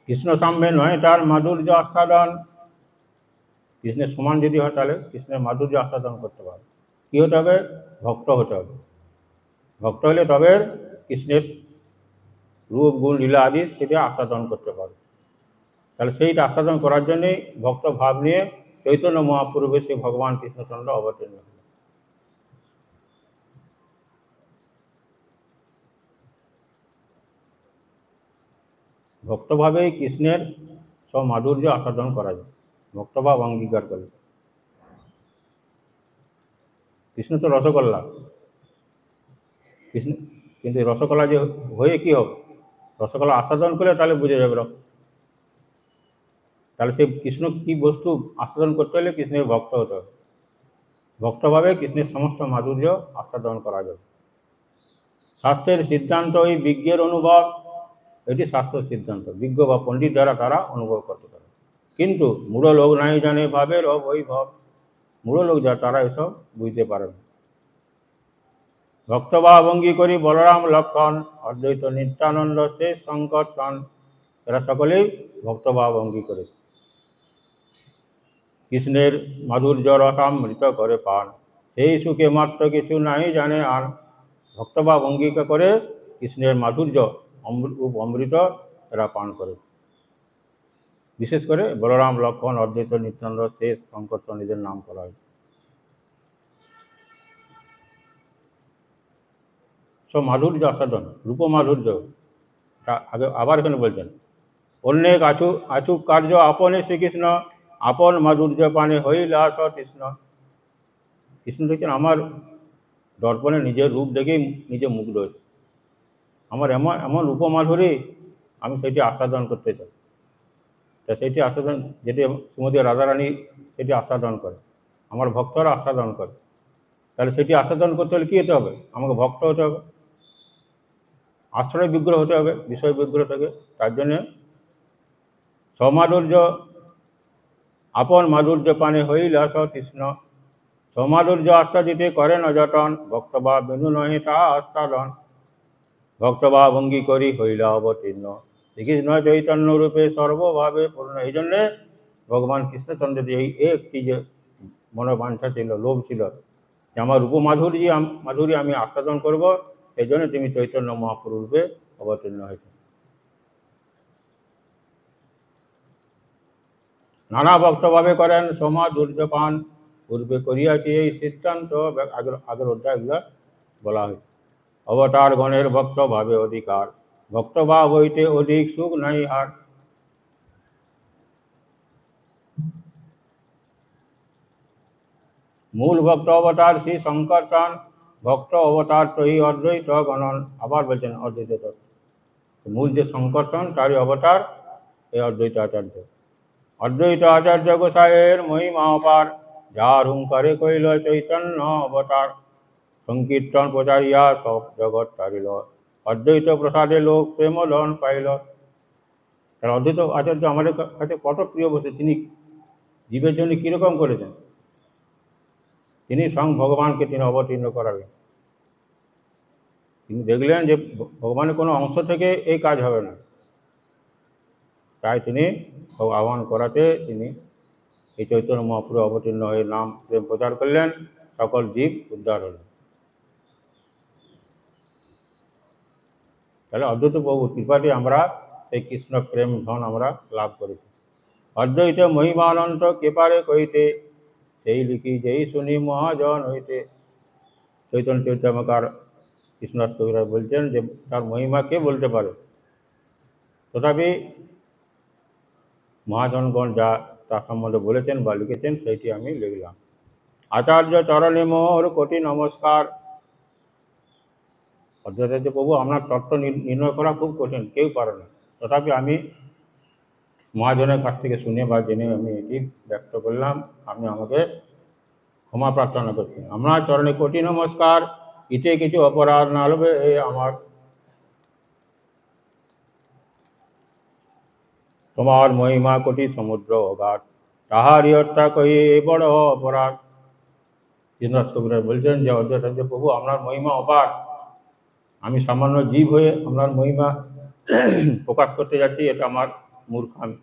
কৃষ্ণ সাম্যে নয় তার মাধুর্য আস্বাদন। কৃষ্ণের সমান যদি হয় তাহলে কৃষ্ণের মাধুর্য আস্বাদন করতে পারে। কী হতে হবে? ভক্ত হতে হবে। ভক্ত হলে তবে কৃষ্ণের রূপ গুণ লীলা আদি সেটা আস্বাদন করতে পারে। তাহলে সেইটা আস্বাদন করার জন্যেই ভক্ত ভাব নিয়ে চৈতন্য মহাপ্রভু সে ভগবান কৃষ্ণচন্দ্র অবতীর্ণ হল। ভক্তভাবেই কৃষ্ণের সব মাধুর্য আস্বাদন করা যায়, ভক্তভাব অঙ্গীকার করে। কৃষ্ণ তো রসগোল্লা, কৃষ্ণ কিন্তু রসগোল্লা যে হয়ে কী হবে? রসগোল্লা আস্বাদন করলে তাহলে বুঝে যাবে। তাহলে সেই কৃষ্ণ কী বস্তু আস্বাদন করতে হলে কৃষ্ণের ভক্ত হতে হবে। ভক্তভাবে কৃষ্ণের সমস্ত মাধুর্য আস্বাদন করা যাবে। শাস্ত্রের সিদ্ধান্ত ওই বিজ্ঞের অনুভব, এটি শাস্ত্রের সিদ্ধান্ত। বিজ্ঞ বা পণ্ডিত দ্বারা তারা অনুভব করতে পারে। কিন্তু মূঢ় লোক নাই জানে ভাবের অবৈভব। মূঢ় লোক যারা তারা এসব বুঝতে পারে না। ভক্তভাব অঙ্গী করি বলরাম লক্ষণ, অদ্বৈত নিত্যানন্দ শেষ শঙ্কর্ষণ। এরা সকলেই ভক্তভাব অঙ্গী করে কৃষ্ণের মাধুর্য রসামৃত করে পান, সেই সুখে মাত্র কিছু নাই জানে আর। ভক্তভাব অঙ্গীকার করে কৃষ্ণের মাধুর্য অমৃত এরা পান করে। বিশেষ করে বলরাম লক্ষণ অদ্বৈত নিত্যানন্দ শেষ শঙ্কর্ষণ এদের নাম করা হয়। সব মাধুর্য আস্বাদন, রূপ মাধুর্য। আগে আবার এখানে বলছেন, অন্যেক আছুক কার্য আপনে শ্রীকৃষ্ণ, আপন মাধুর্য পানে হইলা সতৃষ্ণ। কৃষ্ণ দেখছেন আমার দর্পণে নিজের রূপ দেখেই নিজে মুগ্ধ হয়েছে। আমার এমন রূপমাধুরী, আমি সেটি আস্বাদন করতে চাই। তা সেটি আস্বাদন, যেটি শ্রীমতী রাধারানী সেটি আস্বাদন করে, আমার ভক্তরা আস্বাদন করে। তাহলে সেটি আস্বাদন করতে হলে কী হতে হবে? আমাকে ভক্ত হতে হবে, আশ্রয় বিগ্রহ হতে হবে, বিষয় বিগ্রহ থেকে। তার জন্যে সমাধুর্য আপন মাধুর্য পানে হইলা সতৃষ্ণ। সমাধুর্য আস্বাদিতে করেন অযতন, ভক্তভাব বিনু নহে তা আস্বাদন। ভক্তভাব অঙ্গী করি হইলা অবতীর্ণ, শ্রীকৃষ্ণ চৈতন্য রূপে সর্বভাবে পূর্ণ। এই জন্যে ভগবান কৃষ্ণচন্দ্রের এই একটি যে মনোবাঞ্ছা ছিল, লোভ ছিল, যে আমার মাধুরী আমি আস্বাদন করব, এই জন্য তিনি চৈতন্য মহাপ্রভু রূপে অবতীর্ণ হয়েছেন। নানা ভক্তভাবে করেন সমাধুর্য পান, পূর্বে করিয়াছি এই সিদ্ধান্ত। আগের অধ্যায় এগুলো বলা হয়েছে। অবতার গণের ভক্ত ভাবে অধিকার, ভক্তভাব হইতে অধিক সুখ নাই আর। মূল ভক্ত অবতার শ্রী শঙ্করসন, ভক্ত অবতার তহি অদ্বৈত গণন। আবার বলছেন অদ্বৈত তত্ত্ব, মূল যে শঙ্করসন তারই অবতার এই অদ্বৈত আচার্য। অদ্বৈত আচার্য গোসাইয়ের মহিমা অপার, যার হুঙ্কারে কইল চৈতন্য অবতার। সংকীর্তন প্রচারিয়া সব জগৎ তারিল, অদ্বৈত প্রসাদে লোক প্রেম ধন পাইল। তার অদ্বৈত আচার্য আমাদের কাছে কত প্রিয় বসে, তিনি জীবের জন্য কীরকম করেছেন। তিনি স্বয়ং ভগবানকে তিনি অবতীর্ণ করাবেন। তিনি দেখলেন যে ভগবানের কোনো অংশ থেকে এই কাজ হবে না, তাই তিনি আহ্বান করাতে তিনি এই চৈতন্য মহাপ্রভু অবতীর্ণ হয়ে নাম প্রেম প্রচার করলেন, সকল জীব উদ্ধার হল। তাহলে অদ্বৈত প্রভু কৃপাতে আমরা এই কৃষ্ণ প্রেম ধন আমরা লাভ করেছি। অদ্বৈত মহিমানন্ত কেপারে কইতে, সেই লিখি যেই শুনি মহাজন হইতে। চৈতন্য চৈতন্যকার কৃষ্ণদাস কবিরাজ বলছেন যে তার মহিমা কে বলতে পারে, তথাপি মহাজনগণ যা তার সম্বন্ধে বলেছেন বা লিখেছেন সেইটি আমি লিখলাম। আচার্য চরণে মোর কোটি নমস্কার। অদ্বৈতাচার্য প্রভু আপনার তত্ত্ব নির্ণয় করা খুব কঠিন, কেউ পারে না, তথাপি আমি মহাজনের কাছ থেকে শুনে বা জেনে আমি এটি ব্যক্ত করলাম। আপনি আমাকে ক্ষমা প্রার্থনা করছি। আপনার চরণে কোটি নমস্কার, ইতে কিছু অপরাধ না হবে এই আমার। তোমার মহিমা কোটি সমুদ্র অগাধ, তাহারই হত্যা কহি বড় অপরাধ। কৃষ্ণদাস কবিরাজ বলছেন যে অদ্বৈতাচার্য প্রভু আপনার মহিমা অপার, আমি সামান্য জীব হয়ে আপনার মহিমা প্রকাশ করতে যাচ্ছি, এটা আমার মূর্খামি,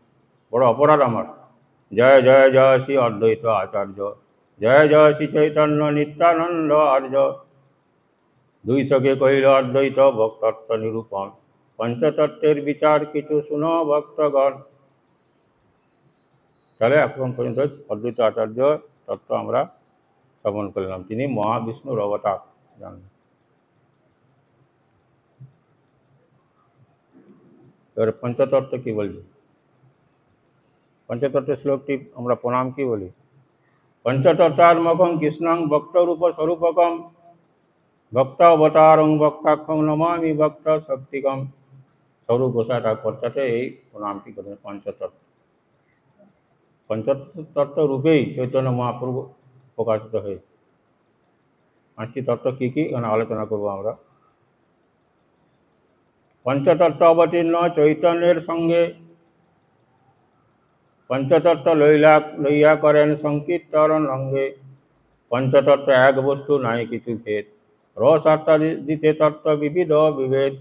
বড় অপরাধ আমার। জয় জয় জয় শ্রী অদ্বৈত আচার্য, জয় জয় শ্রী চৈতন্য নিত্যানন্দ আর্য। দুই শোকে কহিল অদ্বৈত ভক্তত্ব নিরূপণ, পঞ্চতত্ত্বের বিচার কিছু শুনো ভক্তগণ। তাহলে এখন পর্যন্ত অদ্বৈত আচার্য তত্ত্ব আমরা শ্রবণ করলাম, তিনি মহাবিষ্ণুর অবতার জানলেন। এবারে পঞ্চতত্ত্ব কি বলছি, পঞ্চতত্ত্বের শ্লোকটি আমরা প্রণাম কি বলি। পঞ্চতত্ত্বাত্মকং কৃষ্ণং ভক্তরূপ স্বরূপকম, ভক্ত অবতারং ভক্তাক্ষং নমামি ভক্ত শক্তিকম। স্বরূপ গোসাই তার পশ্চাতে এই প্রণামটি করেন। পঞ্চতত্ত্ব, পঞ্চতত্ত্ব রূপেই চৈতন্য মহাপ্রভু প্রকাশিত হয়েছে। 5টি তত্ত্ব কী কী এখানে আলোচনা করব আমরা। পঞ্চতত্ত্ব অবতীর্ণ চৈতন্যের সঙ্গে, পঞ্চতত্ত্ব লইয়া করেন সংকীর্তন অঙ্গে। পঞ্চতত্ত্ব এক বস্তু নাই কিছু ভেদ, রস আত্মা দিতে তত্ত্ব বিবিধ বিভেদ।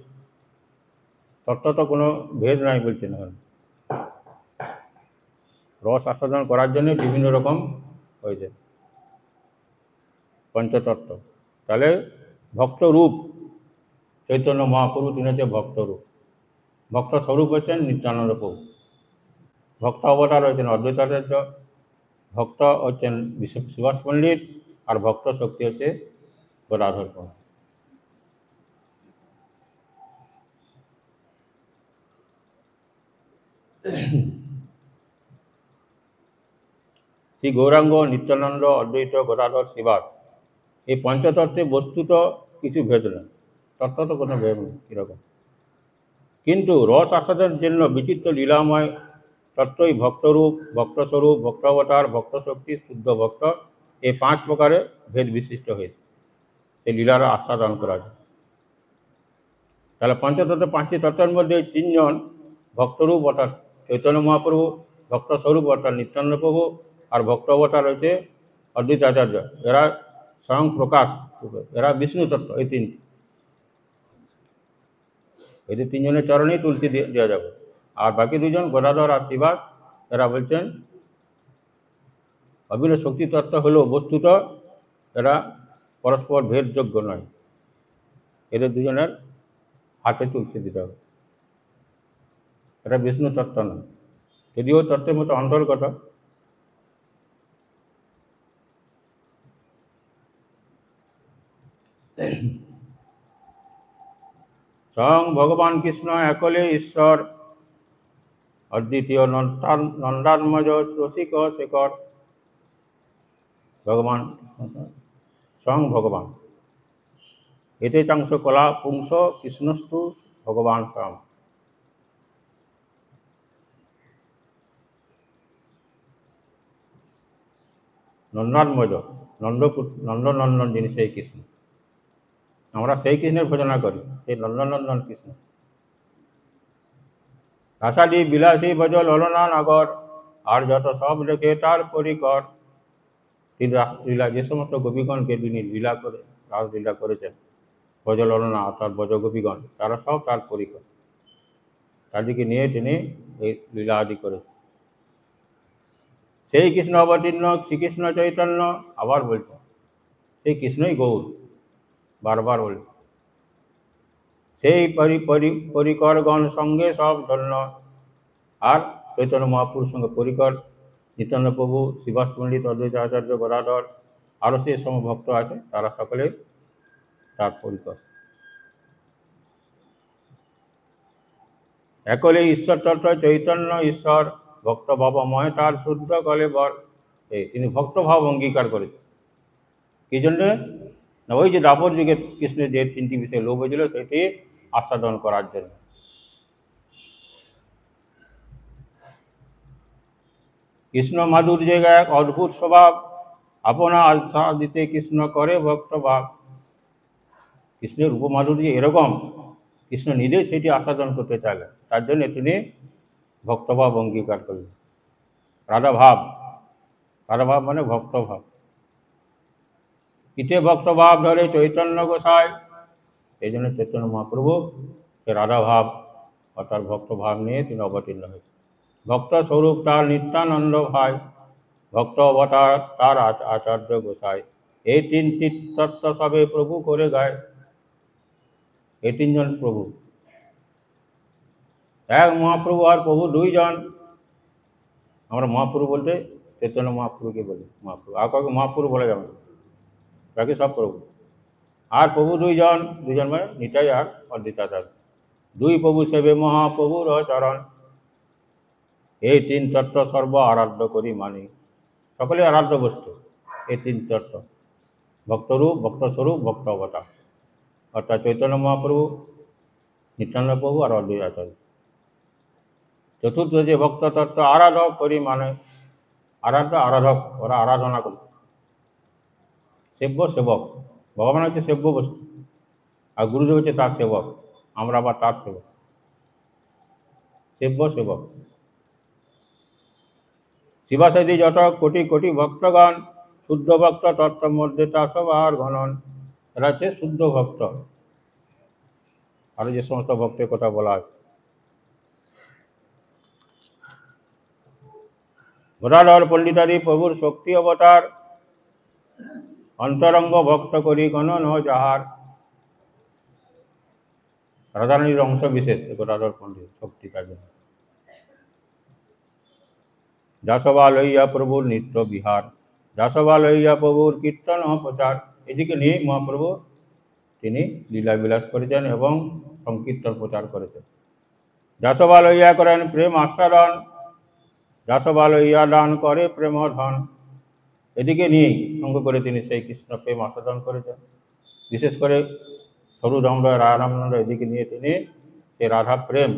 তত্ত্ব তো কোনো ভেদ নাই বলছেন এখন, রস আস্বাদন করার জন্য বিভিন্ন রকম হয়েছে পঞ্চতত্ত্ব। তাহলে ভক্তরূপ চৈতন্য মহাপ্রভু, তিনি হচ্ছে ভক্তরূপ। ভক্ত স্বরূপ হচ্ছেন নিত্যানন্দ প্রভু, ভক্ত অবতার হচ্ছেন অদ্বৈতাচার্য, ভক্ত হচ্ছেন সুভাষ পণ্ডিত, আর ভক্ত শক্তি হচ্ছে গদাধর প্রভু। শ্রী গৌরাঙ্গ, নিত্যানন্দ, অদ্বৈত, গদাধর, শ্রীবাস, এই পঞ্চতত্ত্বে বস্তুত কিছু ভেদ নেই, তত্ত্ব তো কোনো ভেদ নেই কীরকম, কিন্তু রস আস্বাদের জন্য বিচিত্র লীলাময় তত্ত্বই ভক্তরূপ, ভক্তস্বরূপ, ভক্ত অবতার, ভক্ত শক্তি, শুদ্ধ ভক্ত, এই 5 প্রকারে ভেদ বিশিষ্ট হয়েছে এই লীলার আস্বাদন করা যায়। তাহলে পঞ্চতত্ত্ব 5টি তত্ত্বের মধ্যে 3 জন ভক্তরূপ অর্থাৎ চৈতন্য মহাপ্রভু, ভক্তস্বরূপ অর্থাৎ নিত্যানন্দ প্রভু, আর ভক্ত অবতার হয়েছে অদ্বৈত আচার্য, এরা স্বয়ং প্রকাশ, এরা বিষ্ণু তত্ত্ব। এই 3টি, এদের 3 জনের চরণেই তুলসী দেওয়া যাবে। আর বাকি 2 জন গদাধর আর শ্রীবাস, এরা বলছেন অভিন্ন শক্তি তত্ত্ব হলেও বস্তুত এরা পরস্পর ভেদযোগ্য নয়, এদের 2 জনের হাতে তুলসী দিতে হবে, এটা বিষ্ণু তত্ত্ব নয়, যদিও তত্ত্বের মতো অন্তর্গত। স্বয়ং ভগবান কৃষ্ণ একলে ঈশ্বর, অদ্বিতীয় নন্দাত্মজ রসিক শেখর। ভগবান স্বয়ং ভগবান, এতে চাংশ কলা পুংস কৃষ্ণস্তু ভগবান স্বয়ং। নন্দাত্মজ, নন্দনন্দন যিনি সেই কৃষ্ণ, আমরা সেই কৃষ্ণের ভজনা করি, সেই নন্দনন্দন কৃষ্ণ। রাসাদি বিলাসী ভজ ললনা নগর, আর যত সব রেখে তার পরিকর। তিনি রাসলীলা যে সমস্ত গোপীগণকে তিনি লীলা করে রাসলীলা করেছেন, ভজ ললনা অর্থাৎ ভজ গোপীগণ, তারা সব তার পরিকর, তাদেরকে নিয়ে তিনি এই লীলা আদি করেছেন। সেই কৃষ্ণ অবতীর্ণ শ্রীকৃষ্ণ চৈতন্য, আবার বলছেন সেই কৃষ্ণই গৌর, বারবার বলছেন। সেই পরিকরগণ সঙ্গে সব ধন্য, আর চৈতন্য মহাপুরুষ সঙ্গে পরিকর নিত্যানন্দ প্রভু, শ্রীবাস পণ্ডিত, অদ্বৈত আচার্য, গদাধর, আরও সেই সম ভক্ত আছে, তারা সকলে তার পরিকর। একলে ঈশ্বর তত্ত্ব চৈতন্য ঈশ্বর, ভক্ত ভাবময় তার শুদ্ধ কলে বর। তিনি ভক্তভাব অঙ্গীকার করেছেন। কি জন্যে? না, ওই যে দাপর যুগে কৃষ্ণের যে তিনটি বিষয়ে লোভ হয়েছিল, সেটি আস্বাদন করার জন্য। কৃষ্ণ মাধুর্যের এক অদ্ভুত স্বভাব, আপনা আস্বাদিতে কৃষ্ণ করে ভক্তভাব। কৃষ্ণের উপমাধুর্য এরকম, কৃষ্ণ নিজেই সেটি আস্বাদন করতে চাইলেন, তার জন্য তিনি ভক্তভাব অঙ্গীকার করলেন। রাধাভাব, রাধাভাব মানে ভক্তভাব। ইতে ভক্তভাব ধরে চৈতন্য গোসাই, এই জন্য চৈতন্য মহাপ্রভু সে রাধাভাব অর্থাৎ ভক্তভাব নিয়ে তিনি অবতীর্ণ হয়েছেন। ভক্ত স্বরূপ তার নিত্যানন্দ ভাই, ভক্ত অবতার তার আচার্য গোসাই। এই তিনটি তত্ত্ব সবে প্রভু করে গায়। এই তিনজন প্রভু, এক মহাপ্রভু আর প্রভু দুইজন। আমরা মহাপ্রভু বলতে চৈতন্য মহাপ্রভুকে বলি মহাপ্রভু, আর কাউকে মহাপ্রভু বলা যাবে না, বাকি সব প্রভু। আর প্রভু দুইজন, দুইজন মানে নিতাই আর অদ্বৈতাচার্য। দুই প্রভু সেবে মহাপ্রভুর চরণ, এই তিন তত্ত্ব সর্ব আরাধ্য করি মানি। সকলে আরাধ্য বস্তু এই তিন তত্ত্ব, ভক্তরূপ, ভক্তস্বরূপ, ভক্ত অবতার, অর্থাৎ চৈতন্য মহাপ্রভু, নিত্যানন্দ প্রভু আর অদ্বৈতাচার্য। চতুর্থ যে ভক্ত তত্ত্ব আরাধক করি মানে, আরাধ্য আরাধক, ওরা আরাধনা করে। সেব্য সেবক, ভগবান হচ্ছে সেব্য বস্তু, আর গুরুদেব হচ্ছে তার সেবক, আমরা আবার তার সেবক। সেব্য সেবক। শিবাসাদি যত কোটি কোটি ভক্তগণ, শুদ্ধ ভক্ত তত্ত্ব মধ্যে তা সবার গণন। এরা হচ্ছে শুদ্ধ ভক্ত। আরও যে সমস্ত ভক্তের কথা বলা আছে, গদাধর পণ্ডিতাদি প্রভুর শক্তি অবতার, অন্তরঙ্গ ভক্ত করি গণন যাহার। রাধারানীর অংশ বিশেষ গদাধর পণ্ডিত শক্তি, তার জন্য। যাসবা লইয়া প্রভুর নিত্য বিহার, যাসবা লইয়া প্রভুর কীর্তন প্রচার। এদিকে নিয়ে মহাপ্রভু তিনি লীলাবিলাস করেছেন এবং সংকীর্তন প্রচার করেছেন। যাসবা লইয়া করেন প্রেম আস্বাদন, যাসবা লইয়া দান করে প্রেম ধন। এদিকে নিয়েই সঙ্গ করে তিনি সেই কৃষ্ণ প্রেম আস্বাদন করেছেন। বিশেষ করে সরুধাম রাধারামনন্দ, এদিকে নিয়ে তিনি সেই রাধা প্রেম,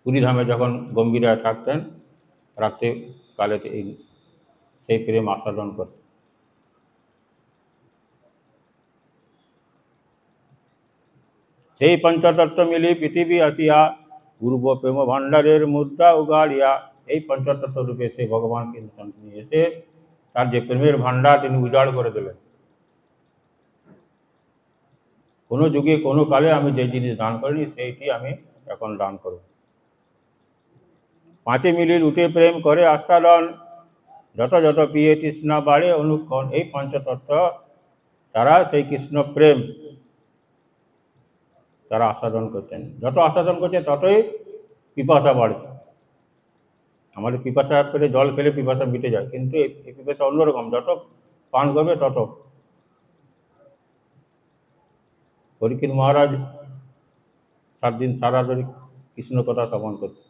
পুরীধামে যখন গম্ভীরায় থাকতেন, রাত্রিকালে সেই প্রেম আস্বাদন করতেন। সেই পঞ্চতত্ত্ব মিলি পৃথিবী আসিয়া, পূর্ব প্রেম ভাণ্ডারের মুদ্রা উগাড়িয়া। এই পঞ্চতত্ত্ব রূপে সেই ভগবান কিন্তু নিয়ে এসে তার যে প্রেমের ভাণ্ডার তিনি উজাড় করে দিলেন। কোনো যুগে কোনো কালে আমি যে জিনিস দান করিনি, সেইটি আমি এখন দান করব। পাঁচে মিলি লুটে প্রেম করে আস্বাদন, যত যত পিয়ে তৃষ্ণা বাড়ে অনুক্ষণ। এই পঞ্চতত্ত্ব তারা সেই কৃষ্ণ প্রেম তারা আস্বাদন করছেন। যত আস্বাদন করছে ততই পিপাসা বাড়ছে। আমাদের পিপাসা পেলে জল খেলে পিপাসা মিটে যায়, কিন্তু এই পিপাসা অন্যরকম, যত পান করবে তত। পরীক্ষিত মহারাজ 7 দিন সারা ধরে কৃষ্ণ কথা শ্রবণ করতে।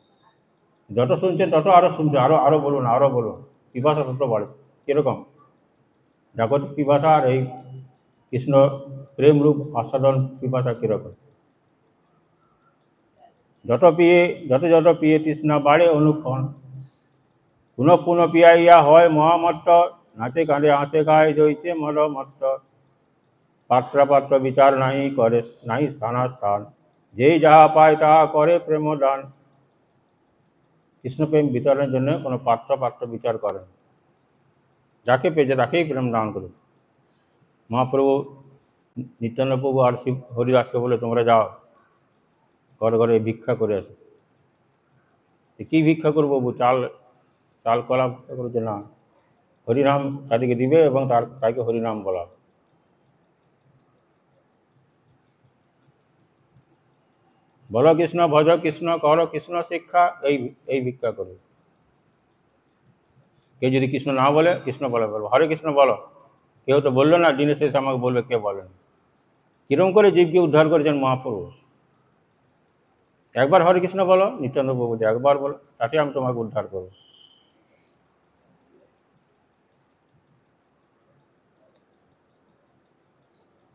যত শুনছেন তত আরও শুনছে, আরও বলুন, আরও বলুন, পিপাসা তত বাড়ে। কীরকম জাগতিক পিপাসা আর এই কৃষ্ণ প্রেম রূপ আস্বাদন পিপাসা কীরকম? যত পিয়ে তৃষ্ণা বাড়ে অনুক্ষণ, পুনঃ পুনঃ পিয়াইয়া হয় মহামত্ত, নাচে কাঁদে হাসে খায় জইছে মদমত্ত। পাত্র বিচার নাহি করে নাহি স্থান, যেই যাহা পায় তাহা করে প্রেমদান। কৃষ্ণপ্রেম বিতরণের জন্য কোনো পাত্র বিচার করেন, যাকে পেয়েছে তাকেই প্রেম দান করে। মহাপ্রভু নিত্যানন্দ প্রভু আর শিব হরিদাসকে বলে, তোমরা যাও ঘরে ঘরে ভিক্ষা করে আসো। কী ভিক্ষা করবো? চাল কলা করেছে না, হরিনাম তাদেরকে দিবে এবং তাকে হরিনাম বলা। বলো কৃষ্ণ, ভজ কৃষ্ণ, কর কৃষ্ণ শিক্ষা, এই ভিক্ষা করবে। কেউ যদি কৃষ্ণ না বলে, কৃষ্ণ বলে বলবো, হরে কৃষ্ণ বলো। কেউ তো বললো না, দিনের শেষে আমাকে বলবে কে বলেন। কীরকম করে জীবকে উদ্ধার করেছেন মহাপ্রভু। একবার হরে কৃষ্ণ বলো, নিত্যানন্দ প্রভু একবার বলো, তাতে আমি তোমাকে উদ্ধার করবো।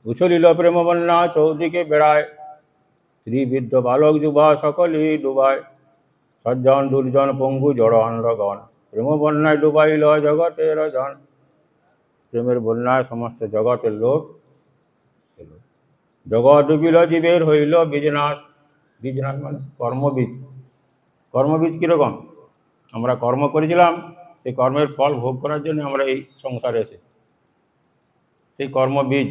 উছলিল প্রেম বন্যা চৌদিকে বেড়ায়, স্ত্রী বৃদ্ধ বালক যুবা সকলেই ডুবায়। সজ্জন দুর্জন পঙ্গু জড় অন্ধগণ, প্রেম বন্যায় ডুবাইল জগতের জন। প্রেমের বন্যায় সমস্ত জগতের লোক, জগৎ ডুবিল জীবের হইল বীজনাশ। বীজনাশ মানে কর্মবীজ। কর্মবীজ কীরকম? আমরা কর্ম করেছিলাম, সেই কর্মের ফল ভোগ করার জন্য আমরা এই সংসারে এসে, সেই কর্মবীজ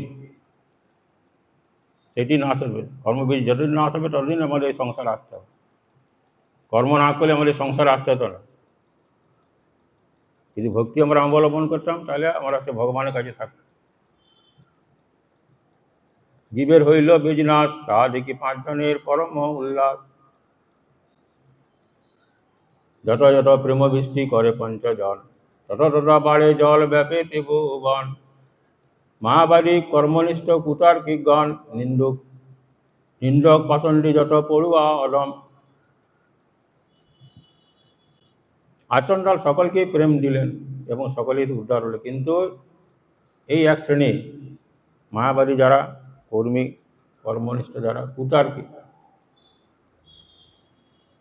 সেটি নাশ হবে। কর্মবীজ যতদিন নাশ হবে ততদিন আমাদের এই সংসার আসতে হবে। কর্ম না করলে আমাদের সংসার আসতে হতো না। যদি ভক্তি আমরা অবলম্বন করতাম তাহলে আমরা সে ভগবানের কাছে থাকতাম। জীবের হইল বীজনাশ, তা দেখি 5 জনের পরম উল্লাস। যত যত প্রেম বৃষ্টি করে পঞ্চজন, তত তত বাড়ে জল ব্যাপে ত্রিভুবন। মহাবাদী কর্মনিষ্ঠ কুতার্কিকগণ, নিন্দক পাষণ্ডী যত পড়ুয়া অদম। আচণ্ডাল সকলকেই প্রেম দিলেন এবং সকলেই উদ্ধার হলো। কিন্তু এই এক শ্রেণী মায়াবাদী যারা, কর্মী কর্মনিষ্ঠ যারা, কুতার্কিক,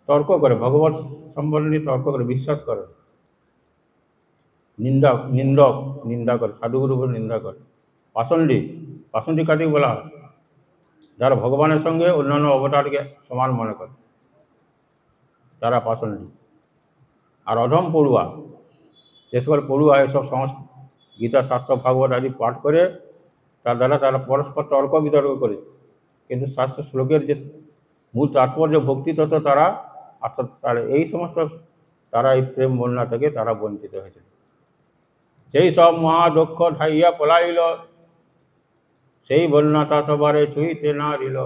তর্ক করে, ভগবত সম্বন্ধে তর্ক করে, বিশ্বাস করে, নিন্দা করে, সাধুগুরুর উপর নিন্দা করে। পাষণ্ডী কাকে বলা হয়? যারা ভগবানের সঙ্গে অন্যান্য অবতারকে সমান মনে করে, তারা পাষণ্ডী। আর অধম পড়ুয়া, যে সকল পড়ুয়া এসব সমস্ত গীতা শাস্ত্র ভাগবত আদি পাঠ করে, তার দ্বারা তারা পরস্পর তর্ক বিতর্ক করে, কিন্তু শাস্ত্র শ্লোকের যে মূল তাৎপর্য ভক্তিতত্ত্ব তারা এই সমস্ত তারা এই প্রেম বন্যা থেকে তারা বঞ্চিত হয়েছে। সেই সব মহাদক্ষ ঠাইয়া পলাইল, সেই বন্যা তা সবারে ছুঁইতে না দিল।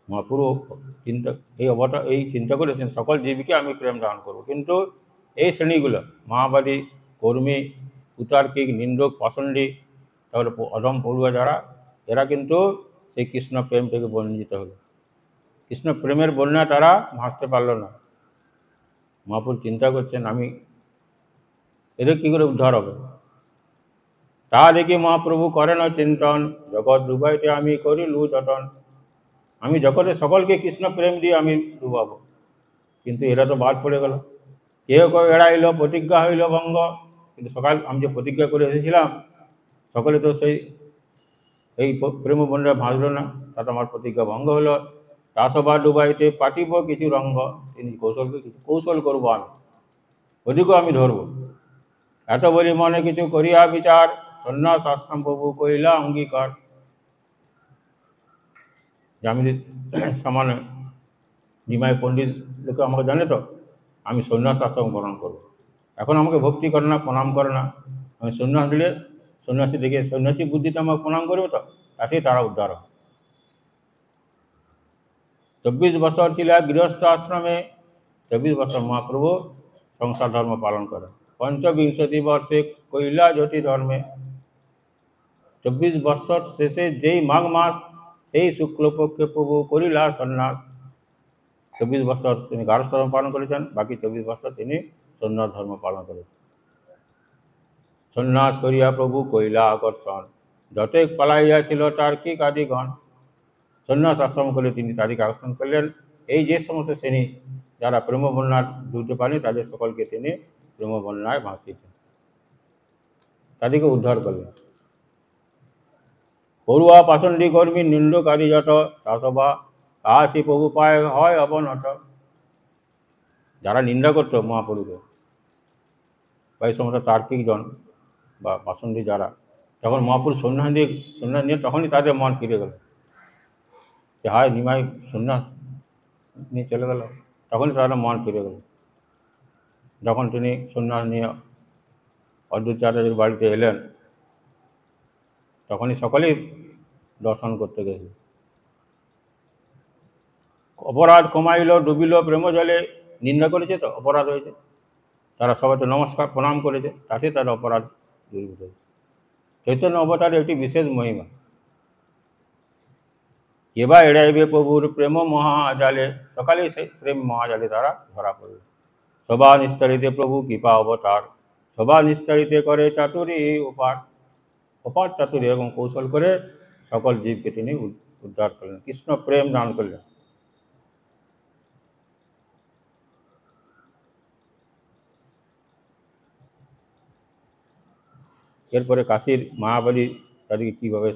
মহাপুরু এই চিন্তা করেছেন সকল জীবকে আমি প্রেম দান করব। কিন্তু এই শ্রেণীগুলো মায়াবাদী, কর্মী, কুতার্কিক, নিন্দক, পাষণ্ডী, তাহলে অধম পড়ুয়া যারা, এরা কিন্তু সেই কৃষ্ণ প্রেম থেকে বঞ্চিত হলো। কৃষ্ণ প্রেমের বন্যা তারা ভাসতে পারল না। মহাপুরু চিন্তা করছেন আমি এদের কী করে উদ্ধার হবে। তা দেখি মহাপ্রভু করেন চিন্তন, জগৎ ডুবাইতে আমি করিলু যতন। আমি জগতে সকলকে কৃষ্ণ প্রেম দিয়ে আমি ডুবাবো, কিন্তু এরা তো বাদ পড়ে গেল। কেউ এড়াইল, প্রতিজ্ঞা হইল ভঙ্গ। কিন্তু আমি যে প্রতিজ্ঞা করে এসেছিলাম, সকলে তো এই প্রেম বন্যা ভাসল না, তাতে আমার প্রতিজ্ঞা ভঙ্গ হলো। তা সবার ডুবাইতে পাঠিব কিছু রঙ্গ। তিনি কৌশল করবো আমি, ওদিকেও আমি ধরবো। এত বলি মনে কিছু করিয়া বিচার, সন্ন্যাস আশ্রম প্রভু কইলা অঙ্গীকার। যে আমি সামান্য নিমাই পণ্ডিত লোকে আমাকে জানে তো, আমি সন্ন্যাস আশ্রম গ্রহণ করবো। এখন আমাকে ভক্তি করে না, প্রণাম করে না। আমি সন্ন্যাস দিলে সন্ন্যাসী দেখে সন্ন্যাসী বুদ্ধিতে আমাকে প্রণাম করবে তো, তাতেই তারা উদ্ধার হবে। 24 বছর ছিল গৃহস্থ আশ্রমে, 24 বছর মহাপ্রভু সংসার ধর্ম পালন করে। পঞ্চবিংশতি বর্ষে কৈলা জ্যোতি ধর্মে। 24 বছর শেষে যেই মাঘ মাস সেই শুক্লপক্ষে প্রভু করিলা সন্ন্যাস। 24 বছর তিনি গার্হস্থ্য ধর্ম পালন করেছেন, বাকি 24 বছর তিনি সন্ন্যাস ধর্ম পালন করেছেন। সন্ন্যাস করিয়া প্রভু কইলা আকর্ষণ, যতই পালাইয়াছিল তার্কিক আদিগণ। সন্ন্যাস আশ্রম করে তিনি তাদেরকে আকর্ষণ করলেন। এই যে সমস্ত শ্রেণী যারা প্রেম বন্যায় ডুবতে পারেনি তাদের সকলকে তিনি প্রেম বন্যায় ভাসিয়েছেন, তাদেরকে উদ্ধার করলেন। পড়ুয়া পাষণ্ডী কর্মী নিন্দকারী যত চাষবা তাহাসি প্রভু পায় হয় অবনত। যারা নিন্দা করতো মহাপ্রভুকে বা এই সমস্ত তার্কিক জন বা পাষণ্ডী যারা, যখন মহাপুরুষ সন্ন্যাস নিয়ে তখনই তাদের মন ফিরে গেল যে হায় নিমাই সন্ন্যাস নিয়ে চলে গেল, তখনই তাদের মন ফিরে গেল। যখন তিনি সন্ন্যাস নিয়ে অদ্বৈতাচার্যের বাড়িতে এলেন তখনই সকলেই দর্শন করতে গেছে। অপরাধ কমাইল ডুবিল প্রেম জলে, নিন্দা করেছে তো অপরাধ হয়েছে, তারা সবাইকে নমস্কার প্রণাম করেছে, তাতে তারা অপরাধ দূরীভূত হয়েছে। চৈতন্য অবতারের একটি বিশেষ মহিমা। কেবা এড়াইবে প্রভুর প্রেম মহাজালে, সকালে সেই প্রেম মহাজালে তারা ধরা পড়বে। সভা নিস্তারিতে প্রভু কৃপা অবতার, সভা নিস্তারিতে করে চাতুরী উপার। অপার চাতুরী এবং কৌশল করে সকল জীবকে তিনি উদ্ধার করলেন, কৃষ্ণ প্রেম দান করলেন। এরপরে কাশীর মায়াবলী তাদেরকে কীভাবে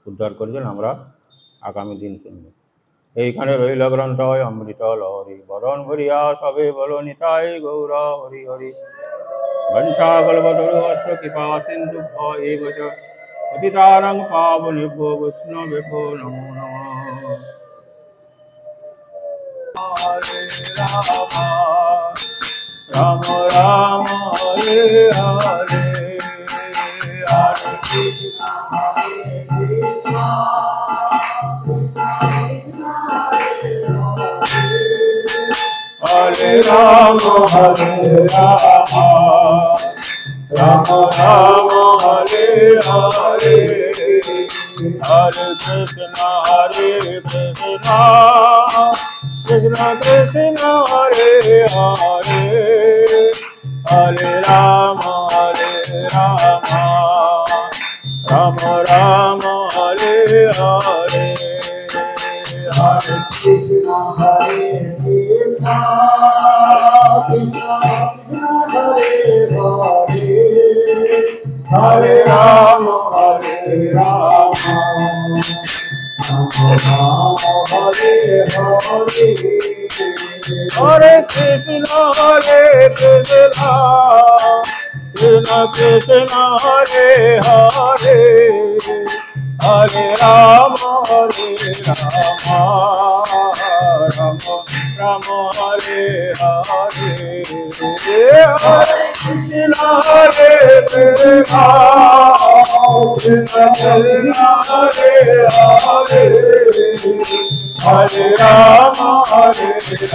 উদ্ধার করেছেন আমরা আগামী দিন শুনব। এইখানে রইল গ্রন্থ অমৃত লহরী, বরণ ভরিয়া সবে বল নিতাই গৌর হরি হরি। ঘণ্টা কল্পতরু অস্ত্র কৃপা সিন্ধু এই বচ পতিতানাং পাবনেভ্যো বৈষ্ণবেভ্যো নমো নমঃ। হরে রাম রাম হরে হরে, হরে কৃষ্ণ হরে রাম হরে রাম, রাম রাম হরে হরে, হরে কৃষ্ণ কৃষ্ণ কৃষ্ণ হরে হরে, হরে রাম রাম, রাম রাম হরে হরে, হরে কৃষ্ণ কৃষ্ণ হরে হরে, হরে রাম রাম, রাম হরে হরে, হরে কৃষ্ণ কৃষ্ণ কৃষ্ণ হরে হরে, হরে রাম রাম, রাম রাম হরে হরে, হরে কৃষ্ণ কৃষ্ণ কৃষ্ণ হরে হরে, হরে রাম রাম,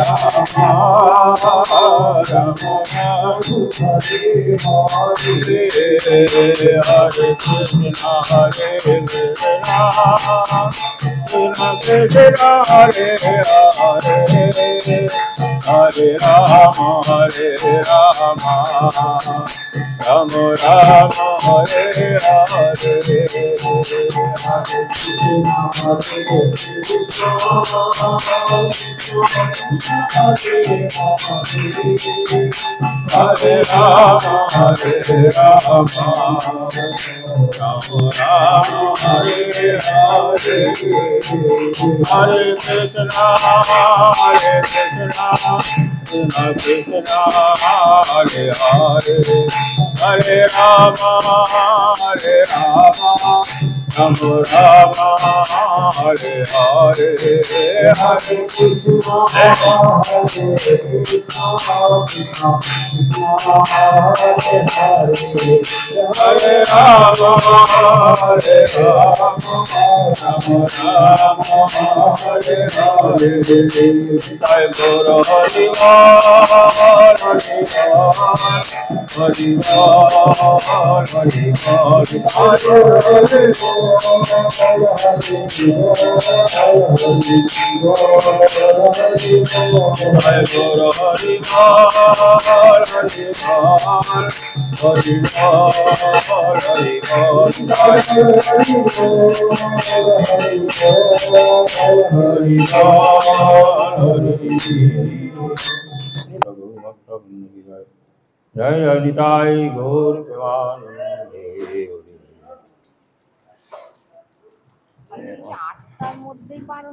রাম রাম হরে হরে, হরে কৃষ্ণ কৃষ্ণ কৃষ্ণ হরে হরে, হরে রাম রাম, রাম রাম হরে হরে, হরে কৃষ্ণ হরে রাম রাম, রাম রাম হরে হরে, হরে কৃষ্ণ কৃষ্ণ কৃষ্ণ হরে হরে, হরে রাম রাম, রাম রাম হরে হরে, হরে কৃষ্ণ হরে রাম जय अनिताय गौर प्रेमानंदे। 8টার মধ্যেই পারো।